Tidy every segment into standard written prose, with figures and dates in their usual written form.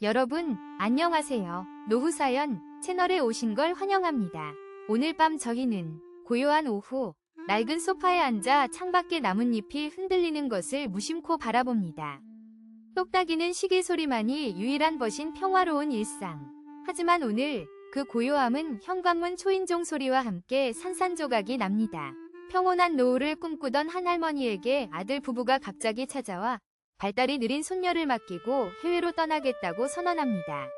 여러분, 안녕하세요. 노후사연 채널에 오신 걸 환영합니다. 오늘 밤 저희는 고요한 오후, 낡은 소파에 앉아 창밖에 나뭇잎이 흔들리는 것을 무심코 바라봅니다. 똑딱이는 시계 소리만이 유일한 벗인 평화로운 일상. 하지만 오늘 그 고요함은 현관문 초인종 소리와 함께 산산조각이 납니다. 평온한 노후를 꿈꾸던 한 할머니에게 아들 부부가 갑자기 찾아와 발달이 느린 손녀를 맡기고 해외로 떠나겠다고 선언합니다.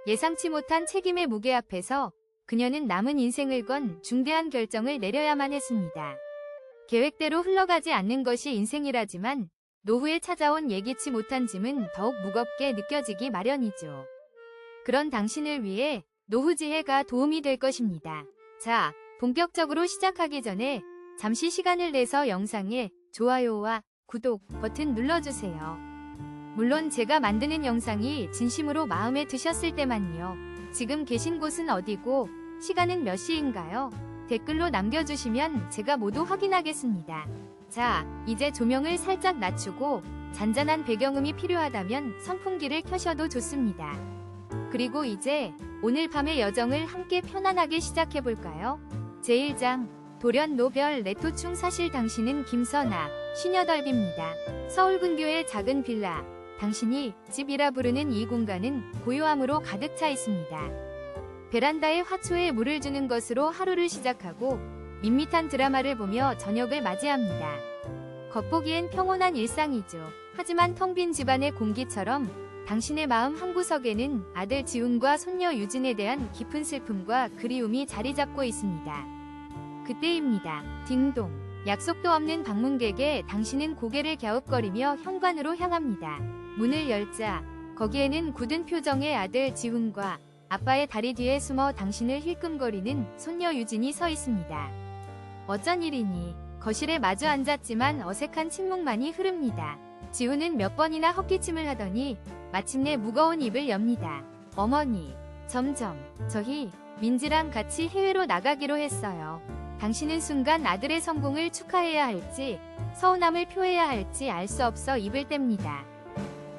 예상치 못한 책임의 무게 앞에서 그녀는 남은 인생을 건 중대한 결정을 내려야만 했습니다. 계획대로 흘러가지 않는 것이 인생이라지만 노후에 찾아온 예기치 못한 짐은 더욱 무겁게 느껴지기 마련이죠. 그런 당신을 위해 노후지혜가 도움이 될 것입니다. 자, 본격적으로 시작하기 전에 잠시 시간을 내서 영상에 좋아요와 구독 버튼 눌러주세요. 물론 제가 만드는 영상이 진심으로 마음에 드셨을 때만요. 지금 계신 곳은 어디고 시간은 몇 시인가요? 댓글로 남겨주시면 제가 모두 확인하겠습니다. 자, 이제 조명을 살짝 낮추고 잔잔한 배경음이 필요하다면 선풍기를 켜셔도 좋습니다. 그리고 이제 오늘 밤의 여정을 함께 편안하게 시작해볼까요? 제1장 돌연 노별 레토충 사실 당신은 김선아, 58입니다. 서울 근교의 작은 빌라, 당신이 집이라 부르는 이 공간은 고요함으로 가득 차 있습니다. 베란다에 화초에 물을 주는 것으로 하루를 시작하고 밋밋한 드라마를 보며 저녁을 맞이합니다. 겉보기엔 평온한 일상이죠. 하지만 텅 빈 집안의 공기처럼 당신의 마음 한구석에는 아들 지훈과 손녀 유진에 대한 깊은 슬픔과 그리움이 자리 잡고 있습니다. 그때입니다. 딩동. 약속도 없는 방문객에 당신은 고개를 갸웃거리며 현관으로 향합니다. 문을 열자 거기에는 굳은 표정의 아들 지훈과 아빠의 다리 뒤에 숨어 당신을 힐끔거리는 손녀 유진이 서 있습니다. 어쩐 일이니? 거실에 마주 앉았지만 어색한 침묵만이 흐릅니다. 지훈은 몇 번이나 헛기침을 하더니 마침내 무거운 입을 엽니다. 어머니, 저희 민지랑 같이 해외로 나가기로 했어요. 당신은 순간 아들의 성공을 축하해야 할지 서운함을 표해야 할지 알 수 없어 입을 뗍니다.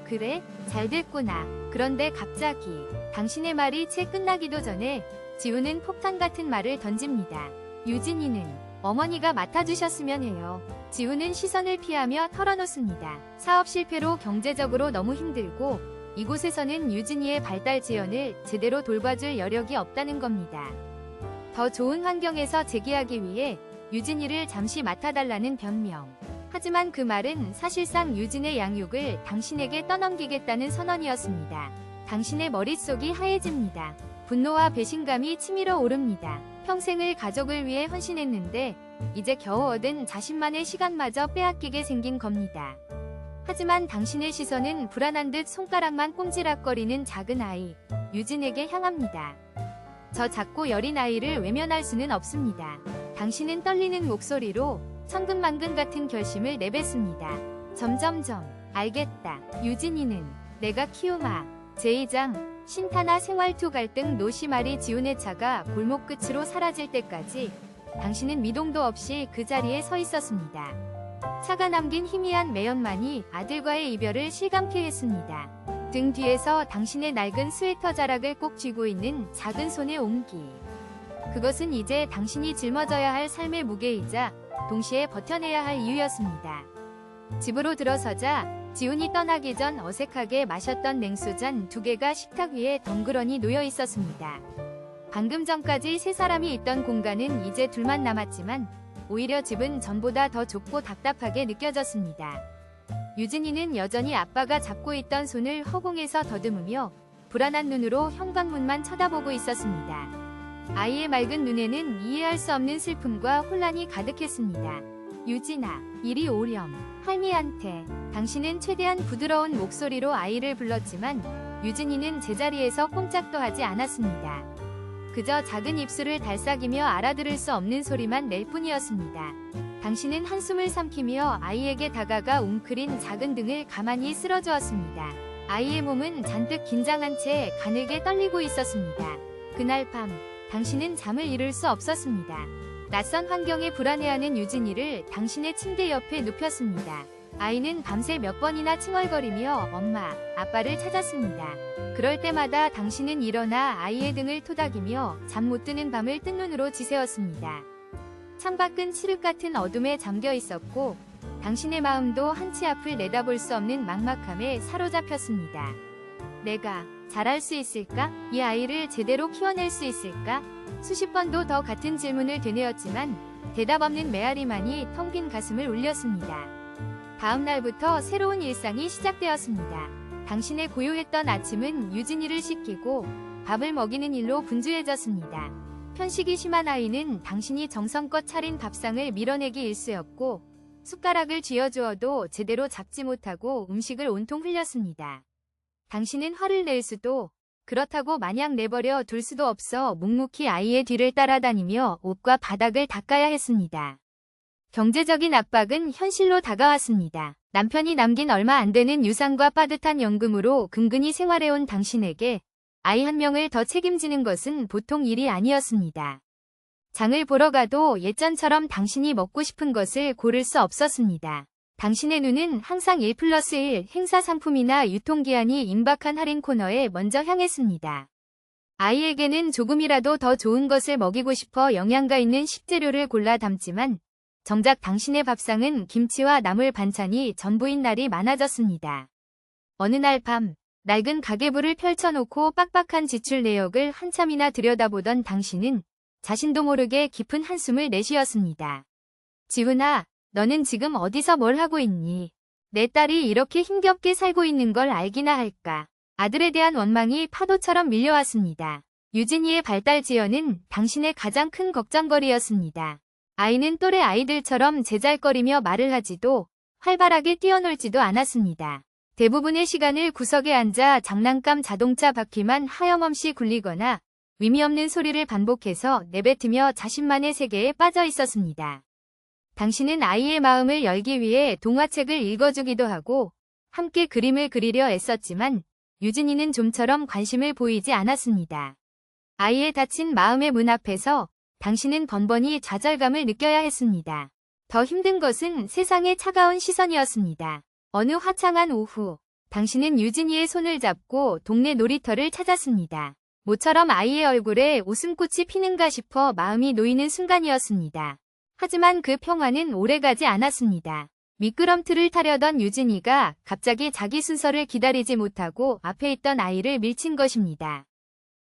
그래? 잘 됐구나. 그런데 갑자기 당신의 말이 채 끝나기도 전에 지훈은 폭탄 같은 말을 던집니다. 유진이는 어머니가 맡아주셨으면 해요. 지훈은 시선을 피하며 털어놓습니다. 사업 실패로 경제적으로 너무 힘들고 이곳에서는 유진이의 발달 지원을 제대로 돌봐줄 여력이 없다는 겁니다. 더 좋은 환경에서 재기하기 위해 유진이를 잠시 맡아달라는 변명. 하지만 그 말은 사실상 유진의 양육을 당신에게 떠넘기겠다는 선언이었습니다. 당신의 머릿속이 하얘집니다. 분노와 배신감이 치밀어 오릅니다. 평생을 가족을 위해 헌신했는데 이제 겨우 얻은 자신만의 시간마저 빼앗기게 생긴 겁니다. 하지만 당신의 시선은 불안한 듯 손가락만 꼼지락거리는 작은 아이, 유진에게 향합니다. 저 작고 여린 아이를 외면할 수는 없습니다. 당신은 떨리는 목소리로 천근만근 같은 결심을 내뱉습니다. 알겠다. 유진이는 내가 키우마. 제2장 신타나 생활투 갈등 노시마리 지훈의 차가 골목 끝으로 사라질 때까지 당신은 미동도 없이 그 자리에 서 있었습니다. 차가 남긴 희미한 매연만이 아들과의 이별을 실감케 했습니다. 등 뒤에서 당신의 낡은 스웨터 자락을 꼭 쥐고 있는 작은 손의 온기. 그것은 이제 당신이 짊어져야 할 삶의 무게이자 동시에 버텨내야 할 이유였습니다. 집으로 들어서자 지훈이 떠나기 전 어색하게 마셨던 냉수잔 2개가 식탁 위에 덩그러니 놓여 있었습니다. 방금 전까지 3사람이 있던 공간은 이제 둘만 남았지만 오히려 집은 전보다 더 좁고 답답하게 느껴졌습니다. 유진이는 여전히 아빠가 잡고 있던 손을 허공에서 더듬으며 불안한 눈으로 현관문만 쳐다보고 있었습니다. 아이의 맑은 눈에는 이해할 수 없는 슬픔과 혼란이 가득했습니다. 유진아, 이리 오렴. 할미한테. 당신은 최대한 부드러운 목소리로 아이를 불렀지만 유진이는 제자리에서 꼼짝도 하지 않았습니다. 그저 작은 입술을 달싹이며 알아들을 수 없는 소리만 낼 뿐이었습니다. 당신은 한숨을 삼키며 아이에게 다가가 웅크린 작은 등을 가만히 쓸어주었습니다. 아이의 몸은 잔뜩 긴장한 채 가늘게 떨리고 있었습니다. 그날 밤, 당신은 잠을 이룰 수 없었습니다. 낯선 환경에 불안해하는 유진이를 당신의 침대 옆에 눕혔습니다. 아이는 밤새 몇 번이나 칭얼거리며 엄마, 아빠를 찾았습니다. 그럴 때마다 당신은 일어나 아이의 등을 토닥이며 잠 못 드는 밤을 뜬 눈으로 지새웠습니다. 창밖은 칠흑 같은 어둠에 잠겨 있었고 당신의 마음도 한치 앞을 내다볼 수 없는 막막함에 사로잡혔습니다. 내가 잘할 수 있을까? 이 아이를 제대로 키워낼 수 있을까? 수십 번도 더 같은 질문을 되뇌었지만 대답 없는 메아리만이 텅 빈 가슴을 울렸습니다. 다음 날부터 새로운 일상이 시작되었습니다. 당신의 고요했던 아침은 유진이를 씻기고 밥을 먹이는 일로 분주해졌습니다. 편식이 심한 아이는 당신이 정성껏 차린 밥상을 밀어내기 일쑤였고 숟가락을 쥐어주어도 제대로 잡지 못하고 음식을 온통 흘렸습니다. 당신은 화를 낼 수도 그렇다고 마냥 내버려 둘 수도 없어 묵묵히 아이의 뒤를 따라다니며 옷과 바닥을 닦아야 했습니다. 경제적인 압박은 현실로 다가왔습니다. 남편이 남긴 얼마 안 되는 유산과 빠듯한 연금으로 근근히 생활해온 당신에게 아이 한 명을 더 책임지는 것은 보통 일이 아니었습니다. 장을 보러 가도 예전처럼 당신이 먹고 싶은 것을 고를 수 없었습니다. 당신의 눈은 항상 1+1 행사 상품이나 유통기한이 임박한 할인 코너에 먼저 향했습니다. 아이에게는 조금이라도 더 좋은 것을 먹이고 싶어 영양가 있는 식재료를 골라 담지만 정작 당신의 밥상은 김치와 나물 반찬이 전부인 날이 많아졌습니다. 어느 날 밤, 낡은 가계부를 펼쳐놓고 빡빡한 지출 내역을 한참이나 들여다보던 당신은 자신도 모르게 깊은 한숨을 내쉬었습니다. 지훈아, 너는 지금 어디서 뭘 하고 있니? 내 딸이 이렇게 힘겹게 살고 있는 걸 알기나 할까? 아들에 대한 원망이 파도처럼 밀려왔습니다. 유진이의 발달 지연은 당신의 가장 큰 걱정거리였습니다. 아이는 또래 아이들처럼 제잘거리며 말을 하지도 활발하게 뛰어놀지도 않았습니다. 대부분의 시간을 구석에 앉아 장난감 자동차 바퀴만 하염없이 굴리거나 의미 없는 소리를 반복해서 내뱉으며 자신만의 세계에 빠져 있었습니다. 당신은 아이의 마음을 열기 위해 동화책을 읽어주기도 하고 함께 그림을 그리려 애썼지만 유진이는 좀처럼 관심을 보이지 않았습니다. 아이의 닫힌 마음의 문 앞에서 당신은 번번이 좌절감을 느껴야 했습니다. 더 힘든 것은 세상의 차가운 시선이었습니다. 어느 화창한 오후, 당신은 유진이의 손을 잡고 동네 놀이터를 찾았습니다. 모처럼 아이의 얼굴에 웃음꽃이 피는가 싶어 마음이 놓이는 순간이었습니다. 하지만 그 평화는 오래가지 않았습니다. 미끄럼틀을 타려던 유진이가 갑자기 자기 순서를 기다리지 못하고 앞에 있던 아이를 밀친 것입니다.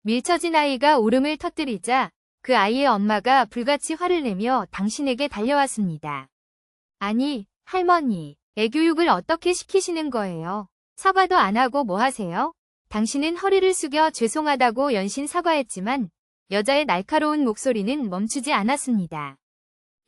밀쳐진 아이가 울음을 터뜨리자 그 아이의 엄마가 불같이 화를 내며 당신에게 달려왔습니다. 아니, 할머니, 애 교육을 어떻게 시키시는 거예요? 사과도 안 하고 뭐 하세요? 당신은 허리를 숙여 죄송하다고 연신 사과했지만 여자의 날카로운 목소리는 멈추지 않았습니다.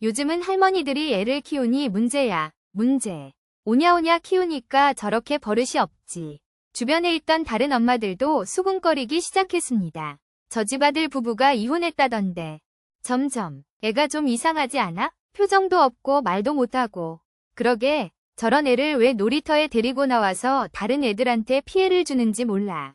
요즘은 할머니들이 애를 키우니 문제야, 문제. 오냐오냐 키우니까 저렇게 버릇이 없지. 주변에 있던 다른 엄마들도 수군거리기 시작했습니다. 저 집 아들 부부가 이혼했다던데. 점점 애가 좀 이상하지 않아? 표정도 없고 말도 못하고. 그러게 저런 애를 왜 놀이터에 데리고 나와서 다른 애들한테 피해를 주는지 몰라.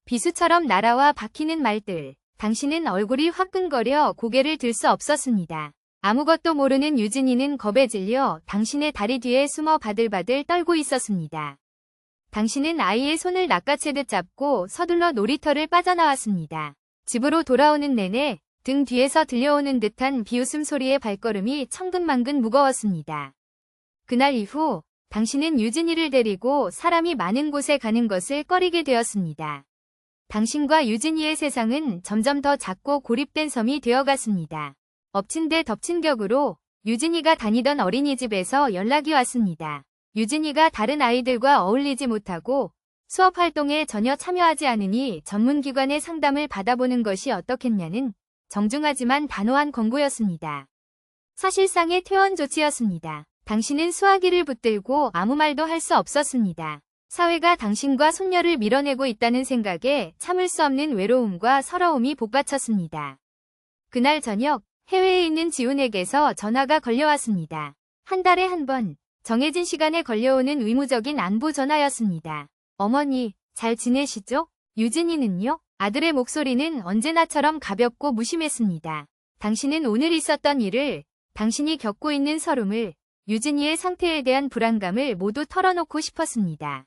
비수처럼 날아와 박히는 말들. 당신은 얼굴이 화끈거려 고개를 들 수 없었습니다. 아무것도 모르는 유진이는 겁에 질려 당신의 다리 뒤에 숨어 바들바들 떨고 있었습니다. 당신은 아이의 손을 낚아채듯 잡고 서둘러 놀이터를 빠져나왔습니다. 집으로 돌아오는 내내 등 뒤에서 들려오는 듯한 비웃음 소리의 발걸음이 천근만근 무거웠습니다. 그날 이후 당신은 유진이를 데리고 사람이 많은 곳에 가는 것을 꺼리게 되었습니다. 당신과 유진이의 세상은 점점 더 작고 고립된 섬이 되어갔습니다. 엎친 데 덮친 격으로 유진이가 다니던 어린이집에서 연락이 왔습니다. 유진이가 다른 아이들과 어울리지 못하고 수업 활동에 전혀 참여하지 않으니 전문기관의 상담을 받아보는 것이 어떻겠냐는 정중하지만 단호한 권고였습니다. 사실상의 퇴원 조치였습니다. 당신은 수화기를 붙들고 아무 말도 할 수 없었습니다. 사회가 당신과 손녀를 밀어내고 있다는 생각에 참을 수 없는 외로움과 서러움이 복받쳤습니다. 그날 저녁 해외에 있는 지훈에게서 전화가 걸려왔습니다. 한 달에 한 번 정해진 시간에 걸려오는 의무적인 안부 전화였습니다. 어머니, 잘 지내시죠? 유진이는요? 아들의 목소리는 언제나처럼 가볍고 무심했습니다. 당신은 오늘 있었던 일을, 당신이 겪고 있는 서름을, 유진이의 상태에 대한 불안감을 모두 털어놓고 싶었습니다.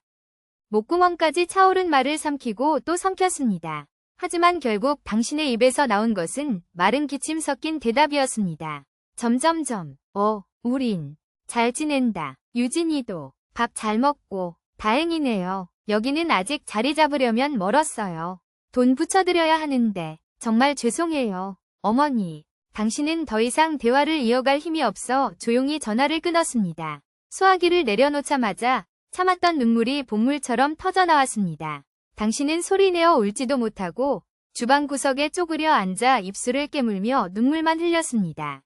목구멍까지 차오른 말을 삼키고 또 삼켰습니다. 하지만 결국 당신의 입에서 나온 것은 마른 기침 섞인 대답이었습니다. 점점점, 우린 잘 지낸다. 유진이도 밥 잘 먹고 다행이네요. 여기는 아직 자리 잡으려면 멀었어요. 돈 붙여드려야 하는데 정말 죄송해요. 어머니, 당신은 더 이상 대화를 이어갈 힘이 없어 조용히 전화를 끊었습니다. 수화기를 내려놓자마자 참았던 눈물이 본물처럼 터져나왔습니다. 당신은 소리내어 울지도 못하고 주방 구석에 쪼그려 앉아 입술을 깨물며 눈물만 흘렸습니다.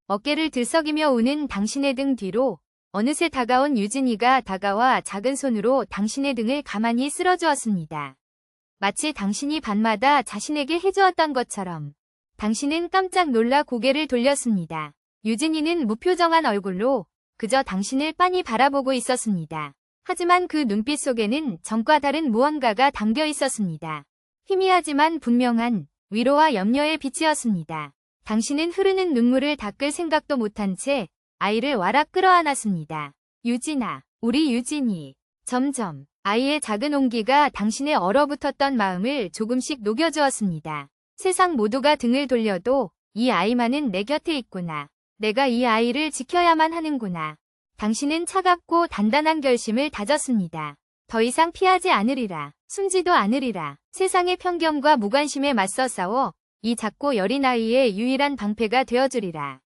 어깨를 들썩이며 우는 당신의 등 뒤로 어느새 다가온 유진이가 다가와 작은 손으로 당신의 등을 가만히 쓸어주었습니다. 마치 당신이 밤마다 자신에게 해주었던 것처럼. 당신은 깜짝 놀라 고개를 돌렸습니다. 유진이는 무표정한 얼굴로 그저 당신을 빤히 바라보고 있었습니다. 하지만 그 눈빛 속에는 전과 다른 무언가가 담겨 있었습니다. 희미하지만 분명한 위로와 염려의 빛이었습니다. 당신은 흐르는 눈물을 닦을 생각도 못한 채 아이를 와락 끌어안았습니다. 유진아, 우리 유진이. 점점 아이의 작은 온기가 당신의 얼어붙었던 마음을 조금씩 녹여주었습니다. 세상 모두가 등을 돌려도 이 아이만은 내 곁에 있구나. 내가 이 아이를 지켜야만 하는구나. 당신은 차갑고 단단한 결심을 다졌습니다. 더 이상 피하지 않으리라. 숨지도 않으리라. 세상의 편견과 무관심에 맞서 싸워 이 작고 여린 아이의 유일한 방패가 되어주리라.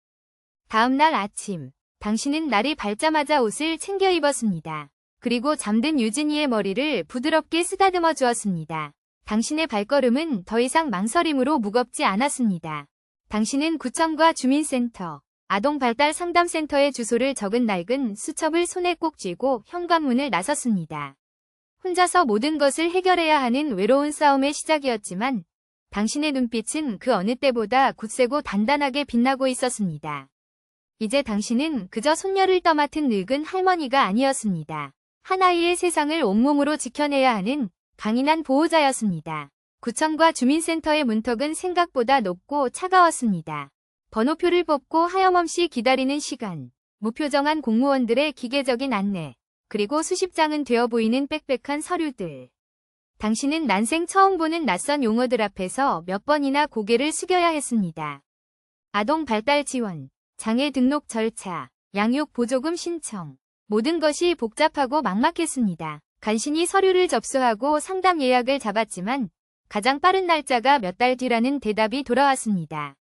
다음 날 아침, 당신은 날이 밝자마자 옷을 챙겨 입었습니다. 그리고 잠든 유진이의 머리를 부드럽게 쓰다듬어 주었습니다. 당신의 발걸음은 더 이상 망설임으로 무겁지 않았습니다. 당신은 구청과 주민센터, 아동발달상담센터의 주소를 적은 낡은 수첩을 손에 꼭 쥐고 현관문을 나섰습니다. 혼자서 모든 것을 해결해야 하는 외로운 싸움의 시작이었지만 당신의 눈빛은 그 어느 때보다 굳세고 단단하게 빛나고 있었습니다. 이제 당신은 그저 손녀를 떠맡은 늙은 할머니가 아니었습니다. 한 아이의 세상을 온몸으로 지켜내야 하는 강인한 보호자였습니다. 구청과 주민센터의 문턱은 생각보다 높고 차가웠습니다. 번호표를 뽑고 하염없이 기다리는 시간, 무표정한 공무원들의 기계적인 안내, 그리고 수십 장은 되어 보이는 빽빽한 서류들. 당신은 난생 처음 보는 낯선 용어들 앞에서 몇 번이나 고개를 숙여야 했습니다. 아동 발달 지원, 장애 등록 절차, 양육 보조금 신청. 모든 것이 복잡하고 막막했습니다. 간신히 서류를 접수하고 상담 예약을 잡았지만 가장 빠른 날짜가 몇 달 뒤라는 대답이 돌아왔습니다.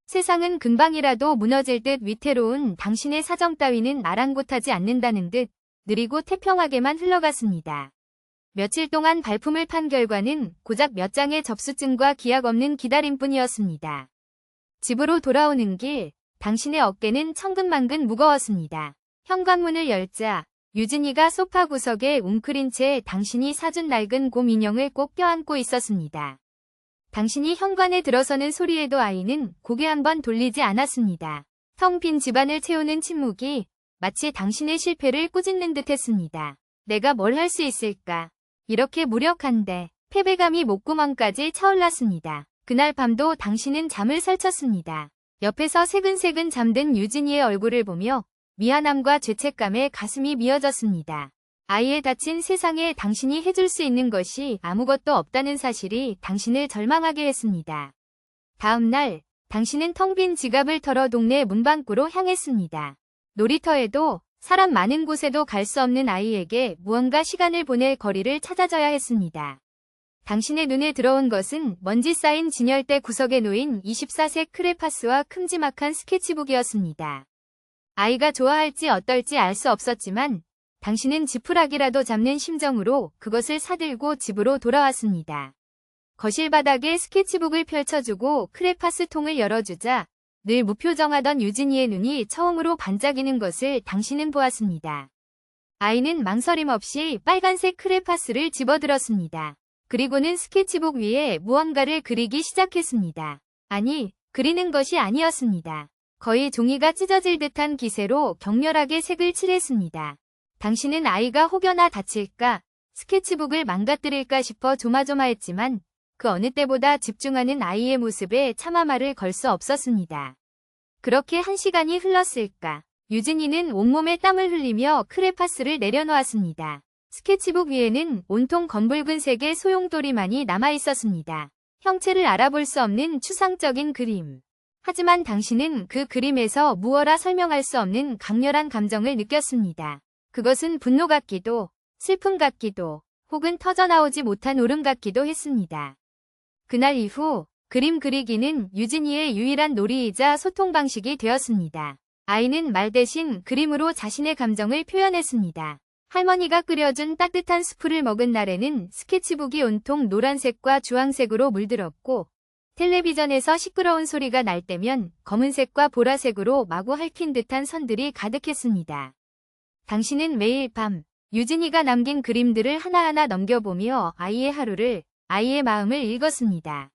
세상은 금방이라도 무너질 듯 위태로운 당신의 사정 따위는 아랑곳하지 않는다는 듯 느리고 태평하게만 흘러갔습니다. 며칠 동안 발품을 판 결과는 고작 몇 장의 접수증과 기약 없는 기다림뿐이었습니다. 집으로 돌아오는 길, 당신의 어깨는 천근만근 무거웠습니다. 현관문을 열자 유진이가 소파 구석에 웅크린 채 당신이 사준 낡은 곰 인형을 꼭 껴안고 있었습니다. 당신이 현관에 들어서는 소리에도 아이는 고개 한번 돌리지 않았습니다. 텅 빈 집안을 채우는 침묵이 마치 당신의 실패를 꾸짖는 듯했습니다. 내가 뭘 할 수 있을까? 이렇게 무력한데. 패배감이 목구멍까지 차올랐습니다. 그날 밤도 당신은 잠을 설쳤습니다. 옆에서 새근새근 잠든 유진이의 얼굴을 보며 미안함과 죄책감에 가슴이 미어졌습니다. 아이의 다친 세상에 당신이 해줄 수 있는 것이 아무것도 없다는 사실이 당신을 절망하게 했습니다. 다음 날, 당신은 텅 빈 지갑을 털어 동네 문방구로 향했습니다. 놀이터에도 사람 많은 곳에도 갈 수 없는 아이에게 무언가 시간을 보낼 거리를 찾아줘야 했습니다. 당신의 눈에 들어온 것은 먼지 쌓인 진열대 구석에 놓인 24색 크레파스와 큼지막한 스케치북이었습니다. 아이가 좋아할지 어떨지 알 수 없었지만 당신은 지푸라기라도 잡는 심정으로 그것을 사들고 집으로 돌아왔습니다. 거실 바닥에 스케치북을 펼쳐주고 크레파스 통을 열어주자 늘 무표정하던 유진이의 눈이 처음으로 반짝이는 것을 당신은 보았습니다. 아이는 망설임 없이 빨간색 크레파스를 집어들었습니다. 그리고는 스케치북 위에 무언가를 그리기 시작했습니다. 아니, 그리는 것이 아니었습니다. 거의 종이가 찢어질 듯한 기세로 격렬하게 색을 칠했습니다. 당신은 아이가 혹여나 다칠까, 스케치북을 망가뜨릴까 싶어 조마조마했지만 그 어느 때보다 집중하는 아이의 모습에 차마 말을 걸 수 없었습니다. 그렇게 1시간이 흘렀을까. 유진이는 온몸에 땀을 흘리며 크레파스를 내려놓았습니다. 스케치북 위에는 온통 검붉은 색의 소용돌이만이 남아있었습니다. 형체를 알아볼 수 없는 추상적인 그림. 하지만 당신은 그 그림에서 무어라 설명할 수 없는 강렬한 감정을 느꼈습니다. 그것은 분노 같기도, 슬픔 같기도, 혹은 터져나오지 못한 울음 같기도 했습니다. 그날 이후 그림 그리기는 유진이의 유일한 놀이이자 소통 방식이 되었습니다. 아이는 말 대신 그림으로 자신의 감정을 표현했습니다. 할머니가 끓여준 따뜻한 수프를 먹은 날에는 스케치북이 온통 노란색과 주황색으로 물들었고, 텔레비전에서 시끄러운 소리가 날 때면 검은색과 보라색으로 마구 핥힌 듯한 선들이 가득했습니다. 당신은 매일 밤 유진이가 남긴 그림들을 하나하나 넘겨보며 아이의 하루를, 아이의 마음을 읽었습니다.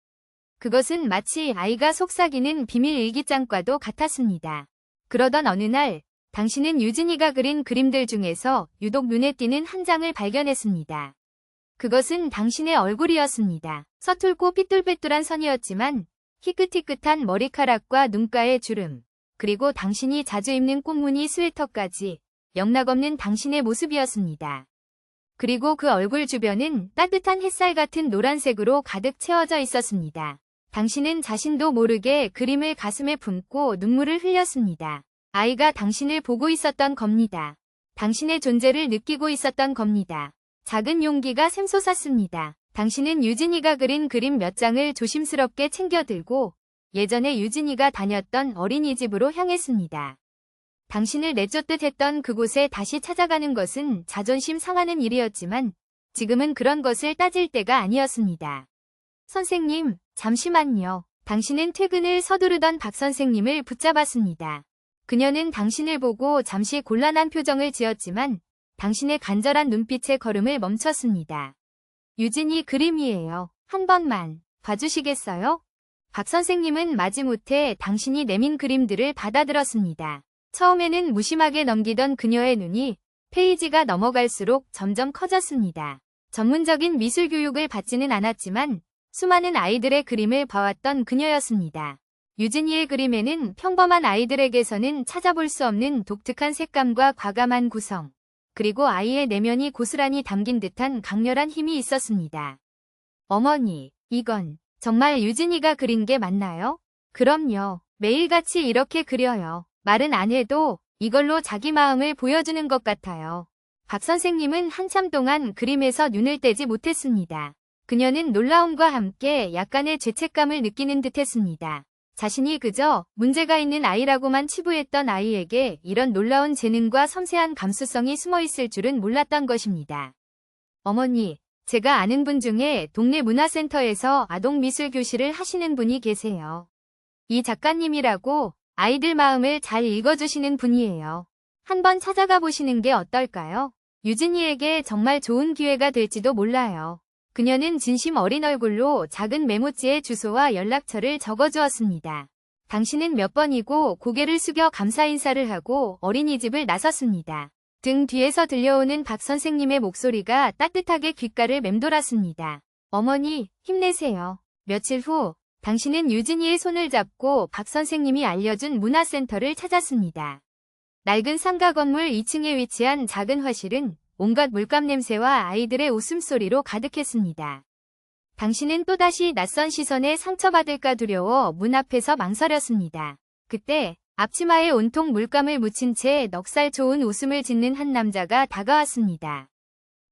그것은 마치 아이가 속삭이는 비밀 일기장과도 같았습니다. 그러던 어느 날 당신은 유진이가 그린 그림들 중에서 유독 눈에 띄는 한 장을 발견했습니다. 그것은 당신의 얼굴이었습니다. 서툴고 삐뚤빼뚤한 선이었지만 희끗희끗한 머리카락과 눈가의 주름, 그리고 당신이 자주 입는 꽃무늬 스웨터까지 영락없는 당신의 모습이었습니다. 그리고 그 얼굴 주변은 따뜻한 햇살 같은 노란색으로 가득 채워져 있었습니다. 당신은 자신도 모르게 그림을 가슴에 품고 눈물을 흘렸습니다. 아이가 당신을 보고 있었던 겁니다. 당신의 존재를 느끼고 있었던 겁니다. 작은 용기가 샘솟았습니다. 당신은 유진이가 그린 그림 몇 장을 조심스럽게 챙겨들고 예전에 유진이가 다녔던 어린이집으로 향했습니다. 당신을 내쫓듯 했던 그곳에 다시 찾아가는 것은 자존심 상하는 일이었지만 지금은 그런 것을 따질 때가 아니었습니다. 선생님, 잠시만요. 당신은 퇴근을 서두르던 박 선생님을 붙잡았습니다. 그녀는 당신을 보고 잠시 곤란한 표정을 지었지만 당신의 간절한 눈빛의 걸음을 멈췄습니다. 유진이 그림이에요. 한 번만 봐주시겠어요? 박 선생님은 마지못해 당신이 내민 그림들을 받아들었습니다. 처음에는 무심하게 넘기던 그녀의 눈이 페이지가 넘어갈수록 점점 커졌습니다. 전문적인 미술 교육을 받지는 않았지만 수많은 아이들의 그림을 봐왔던 그녀였습니다. 유진이의 그림에는 평범한 아이들에게서는 찾아볼 수 없는 독특한 색감과 과감한 구성, 그리고 아이의 내면이 고스란히 담긴 듯한 강렬한 힘이 있었습니다. 어머니, 이건 정말 유진이가 그린 게 맞나요? 그럼요. 매일같이 이렇게 그려요. 말은 안 해도 이걸로 자기 마음을 보여주는 것 같아요. 박 선생님은 한참 동안 그림에서 눈을 떼지 못했습니다. 그녀는 놀라움과 함께 약간의 죄책감을 느끼는 듯했습니다. 자신이 그저 문제가 있는 아이라고만 치부했던 아이에게 이런 놀라운 재능과 섬세한 감수성이 숨어있을 줄은 몰랐던 것입니다. 어머니, 제가 아는 분 중에 동네 문화센터에서 아동미술교실을 하시는 분이 계세요. 이 작가님이라고 아이들 마음을 잘 읽어주시는 분이에요. 한번 찾아가 보시는 게 어떨까요? 유진이에게 정말 좋은 기회가 될지도 몰라요. 그녀는 진심 어린 얼굴로 작은 메모지에 주소와 연락처를 적어주었습니다. 당신은 몇 번이고 고개를 숙여 감사 인사를 하고 어린이집을 나섰습니다. 등 뒤에서 들려오는 박 선생님의 목소리가 따뜻하게 귓가를 맴돌았습니다. 어머니, 힘내세요. 며칠 후 당신은 유진이의 손을 잡고 박 선생님이 알려준 문화센터를 찾았습니다. 낡은 상가 건물 2층에 위치한 작은 화실은 온갖 물감 냄새와 아이들의 웃음소리로 가득했습니다. 당신은 또다시 낯선 시선에 상처받을까 두려워 문 앞에서 망설였습니다. 그때 앞치마에 온통 물감을 묻힌 채 넉살 좋은 웃음을 짓는 한 남자가 다가왔습니다.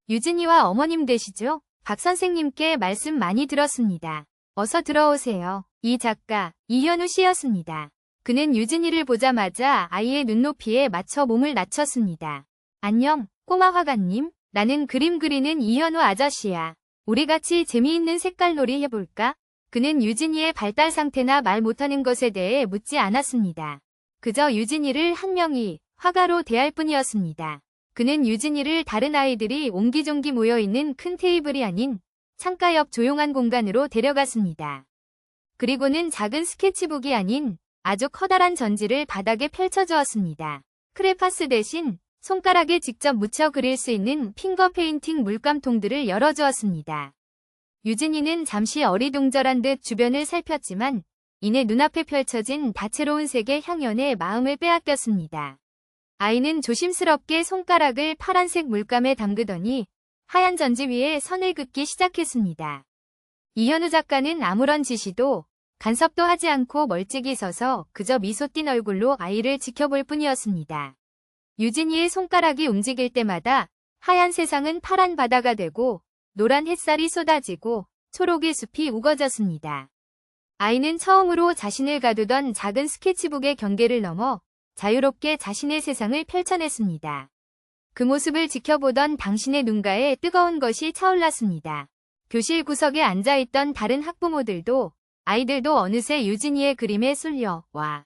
유진이와 어머님 되시죠? 박 선생님께 말씀 많이 들었습니다. 어서 들어오세요. 이 작가 이현우 씨였습니다. 그는 유진이를 보자마자 아이의 눈높이에 맞춰 몸을 낮췄습니다. 안녕, 꼬마 화가님. 나는 그림 그리는 이현우 아저씨야. 우리 같이 재미있는 색깔놀이 해볼까? 그는 유진이의 발달 상태나 말 못하는 것에 대해 묻지 않았습니다. 그저 유진이를 한 명의 화가로 대할 뿐이었습니다. 그는 유진이를 다른 아이들이 옹기종기 모여있는 큰 테이블이 아닌 창가 옆 조용한 공간으로 데려갔습니다. 그리고는 작은 스케치북이 아닌 아주 커다란 전지를 바닥에 펼쳐주었습니다. 크레파스 대신 손가락에 직접 묻혀 그릴 수 있는 핑거 페인팅 물감통들을 열어주었습니다. 유진이는 잠시 어리둥절한 듯 주변을 살폈지만 이내 눈앞에 펼쳐진 다채로운 색의 향연에 마음을 빼앗겼습니다. 아이는 조심스럽게 손가락을 파란색 물감에 담그더니 하얀 전지 위에 선을 긋기 시작했습니다. 이현우 작가는 아무런 지시도 간섭도 하지 않고 멀찍이 서서 그저 미소 띤 얼굴로 아이를 지켜볼 뿐이었습니다. 유진이의 손가락이 움직일 때마다 하얀 세상은 파란 바다가 되고 노란 햇살이 쏟아지고 초록의 숲이 우거졌습니다. 아이는 처음으로 자신을 가두던 작은 스케치북의 경계를 넘어 자유롭게 자신의 세상을 펼쳐냈습니다. 그 모습을 지켜보던 당신의 눈가에 뜨거운 것이 차올랐습니다. 교실 구석에 앉아있던 다른 학부모들도 아이들도 어느새 유진이의 그림에 쏠려 와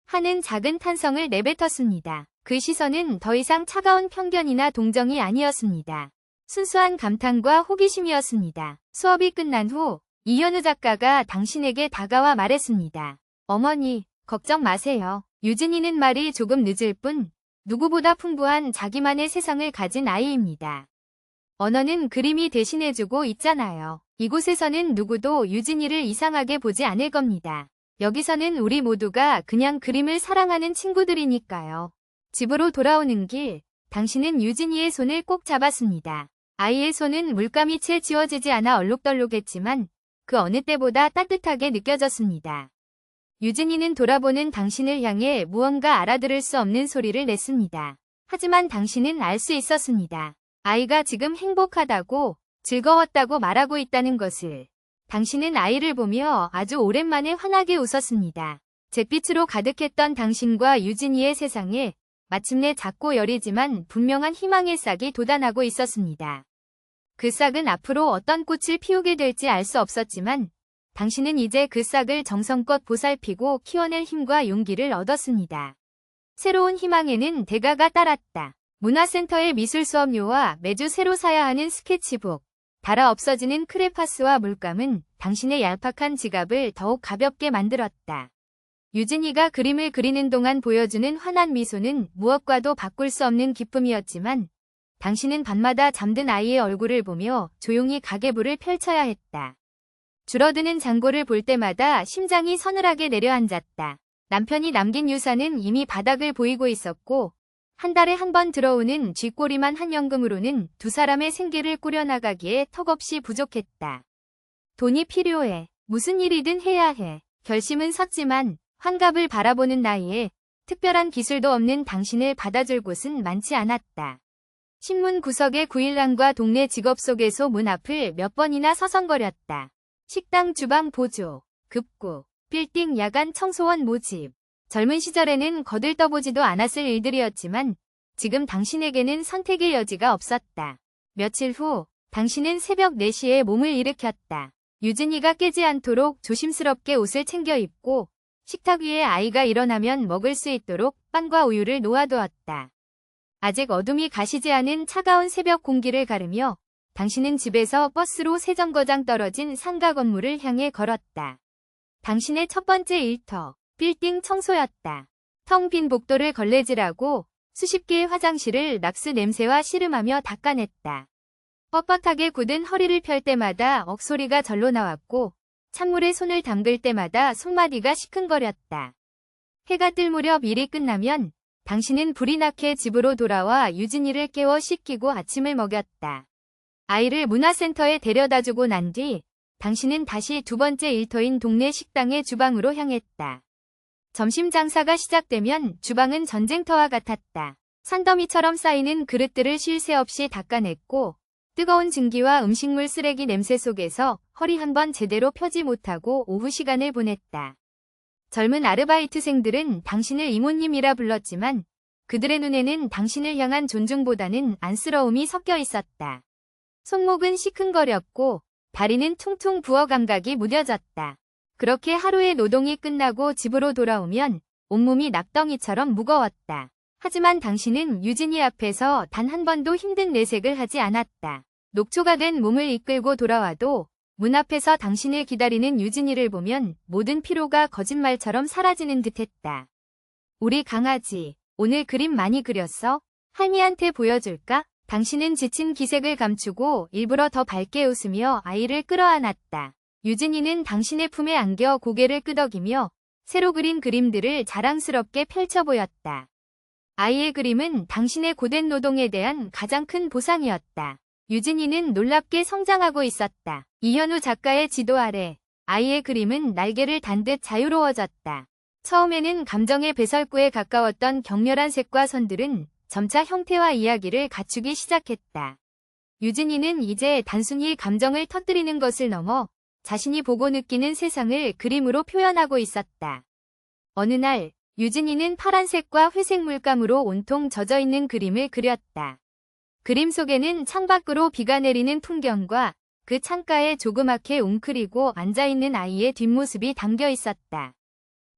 하는 작은 탄성을 내뱉었습니다. 그 시선은 더 이상 차가운 편견이나 동정이 아니었습니다. 순수한 감탄과 호기심이었습니다. 수업이 끝난 후 이현우 작가가 당신에게 다가와 말했습니다. 어머니, 걱정 마세요. 유진이는 말이 조금 늦을 뿐 누구보다 풍부한 자기만의 세상을 가진 아이입니다. 언어는 그림이 대신해주고 있잖아요. 이곳에서는 누구도 유진이를 이상하게 보지 않을 겁니다. 여기서는 우리 모두가 그냥 그림을 사랑하는 친구들이니까요. 집으로 돌아오는 길, 당신은 유진이의 손을 꼭 잡았습니다. 아이의 손은 물감이 채 지워지지 않아 얼룩덜룩했지만 그 어느 때보다 따뜻하게 느껴졌습니다. 유진이는 돌아보는 당신을 향해 무언가 알아들을 수 없는 소리를 냈습니다. 하지만 당신은 알 수 있었습니다. 아이가 지금 행복하다고 즐거웠다고 말하고 있다는 것을. 당신은 아이를 보며 아주 오랜만에 환하게 웃었습니다. 잿빛으로 가득했던 당신과 유진이의 세상에 마침내 작고 여리지만 분명한 희망의 싹이 돋아나고 있었습니다. 그 싹은 앞으로 어떤 꽃을 피우게 될지 알 수 없었지만 당신은 이제 그 싹을 정성껏 보살피고 키워낼 힘과 용기를 얻었습니다. 새로운 희망에는 대가가 따랐다. 문화센터의 미술 수업료와 매주 새로 사야 하는 스케치북, 닳아 없어지는 크레파스와 물감은 당신의 얄팍한 지갑을 더욱 가볍게 만들었다. 유진이가 그림을 그리는 동안 보여주는 환한 미소는 무엇과도 바꿀 수 없는 기쁨이었지만 당신은 밤마다 잠든 아이의 얼굴을 보며 조용히 가계부를 펼쳐야 했다. 줄어드는 잔고를 볼 때마다 심장이 서늘하게 내려앉았다. 남편이 남긴 유산은 이미 바닥을 보이고 있었고 한 달에 한 번 들어오는 쥐꼬리만 한 연금으로는 두 사람의 생계를 꾸려나가기에 턱없이 부족했다. 돈이 필요해. 무슨 일이든 해야 해. 결심은 섰지만 환갑을 바라보는 나이에 특별한 기술도 없는 당신을 받아줄 곳은 많지 않았다. 신문 구석의 구일랑과 동네 직업 소개소 문 앞을 몇 번이나 서성거렸다. 식당 주방 보조, 급구, 빌딩 야간 청소원 모집. 젊은 시절에는 거들떠보지도 않았을 일들이었지만 지금 당신에게는 선택의 여지가 없었다. 며칠 후 당신은 새벽 4시에 몸을 일으켰다. 유진이가 깨지 않도록 조심스럽게 옷을 챙겨 입고 식탁 위에 아이가 일어나면 먹을 수 있도록 빵과 우유를 놓아두었다. 아직 어둠이 가시지 않은 차가운 새벽 공기를 가르며 당신은 집에서 버스로 3정거장 떨어진 상가 건물을 향해 걸었다. 당신의 첫 번째 일터, 빌딩 청소였다. 텅 빈 복도를 걸레질하고 수십 개의 화장실을 낙수 냄새와 씨름하며 닦아냈다. 뻣뻣하게 굳은 허리를 펼 때마다 억소리가 절로 나왔고 찬물에 손을 담글 때마다 손마디가 시큰거렸다. 해가 뜰 무렵 일이 끝나면 당신은 불이 나게 집으로 돌아와 유진이를 깨워 씻기고 아침을 먹였다. 아이를 문화센터에 데려다주고 난 뒤 당신은 다시 두 번째 일터인 동네 식당의 주방으로 향했다. 점심 장사가 시작되면 주방은 전쟁터와 같았다. 산더미처럼 쌓이는 그릇들을 쉴 새 없이 닦아냈고 뜨거운 증기와 음식물 쓰레기 냄새 속에서 허리 한 번 제대로 펴지 못하고 오후 시간을 보냈다. 젊은 아르바이트생들은 당신을 이모님이라 불렀지만 그들의 눈에는 당신을 향한 존중보다는 안쓰러움이 섞여 있었다. 손목은 시큰거렸고 다리는 퉁퉁 부어 감각이 무뎌졌다. 그렇게 하루의 노동이 끝나고 집으로 돌아오면 온몸이 낙덩이처럼 무거웠다. 하지만 당신은 유진이 앞에서 단 한 번도 힘든 내색을 하지 않았다. 녹초가 된 몸을 이끌고 돌아와도 문 앞에서 당신을 기다리는 유진이를 보면 모든 피로가 거짓말처럼 사라지는 듯했다. 우리 강아지, 오늘 그림 많이 그렸어? 할미한테 보여줄까? 당신은 지친 기색을 감추고 일부러 더 밝게 웃으며 아이를 끌어안았다. 유진이는 당신의 품에 안겨 고개를 끄덕이며 새로 그린 그림들을 자랑스럽게 펼쳐 보였다. 아이의 그림은 당신의 고된 노동에 대한 가장 큰 보상이었다. 유진이는 놀랍게 성장하고 있었다. 이현우 작가의 지도 아래 아이의 그림은 날개를 단 듯 자유로워졌다. 처음에는 감정의 배설구에 가까웠던 격렬한 색과 선들은 점차 형태와 이야기를 갖추기 시작했다. 유진이는 이제 단순히 감정을 터뜨리는 것을 넘어 자신이 보고 느끼는 세상을 그림으로 표현하고 있었다. 어느 날 유진이는 파란색과 회색 물감으로 온통 젖어있는 그림을 그렸다. 그림 속에는 창밖으로 비가 내리는 풍경과 그 창가에 조그맣게 웅크리고 앉아있는 아이의 뒷모습이 담겨 있었다.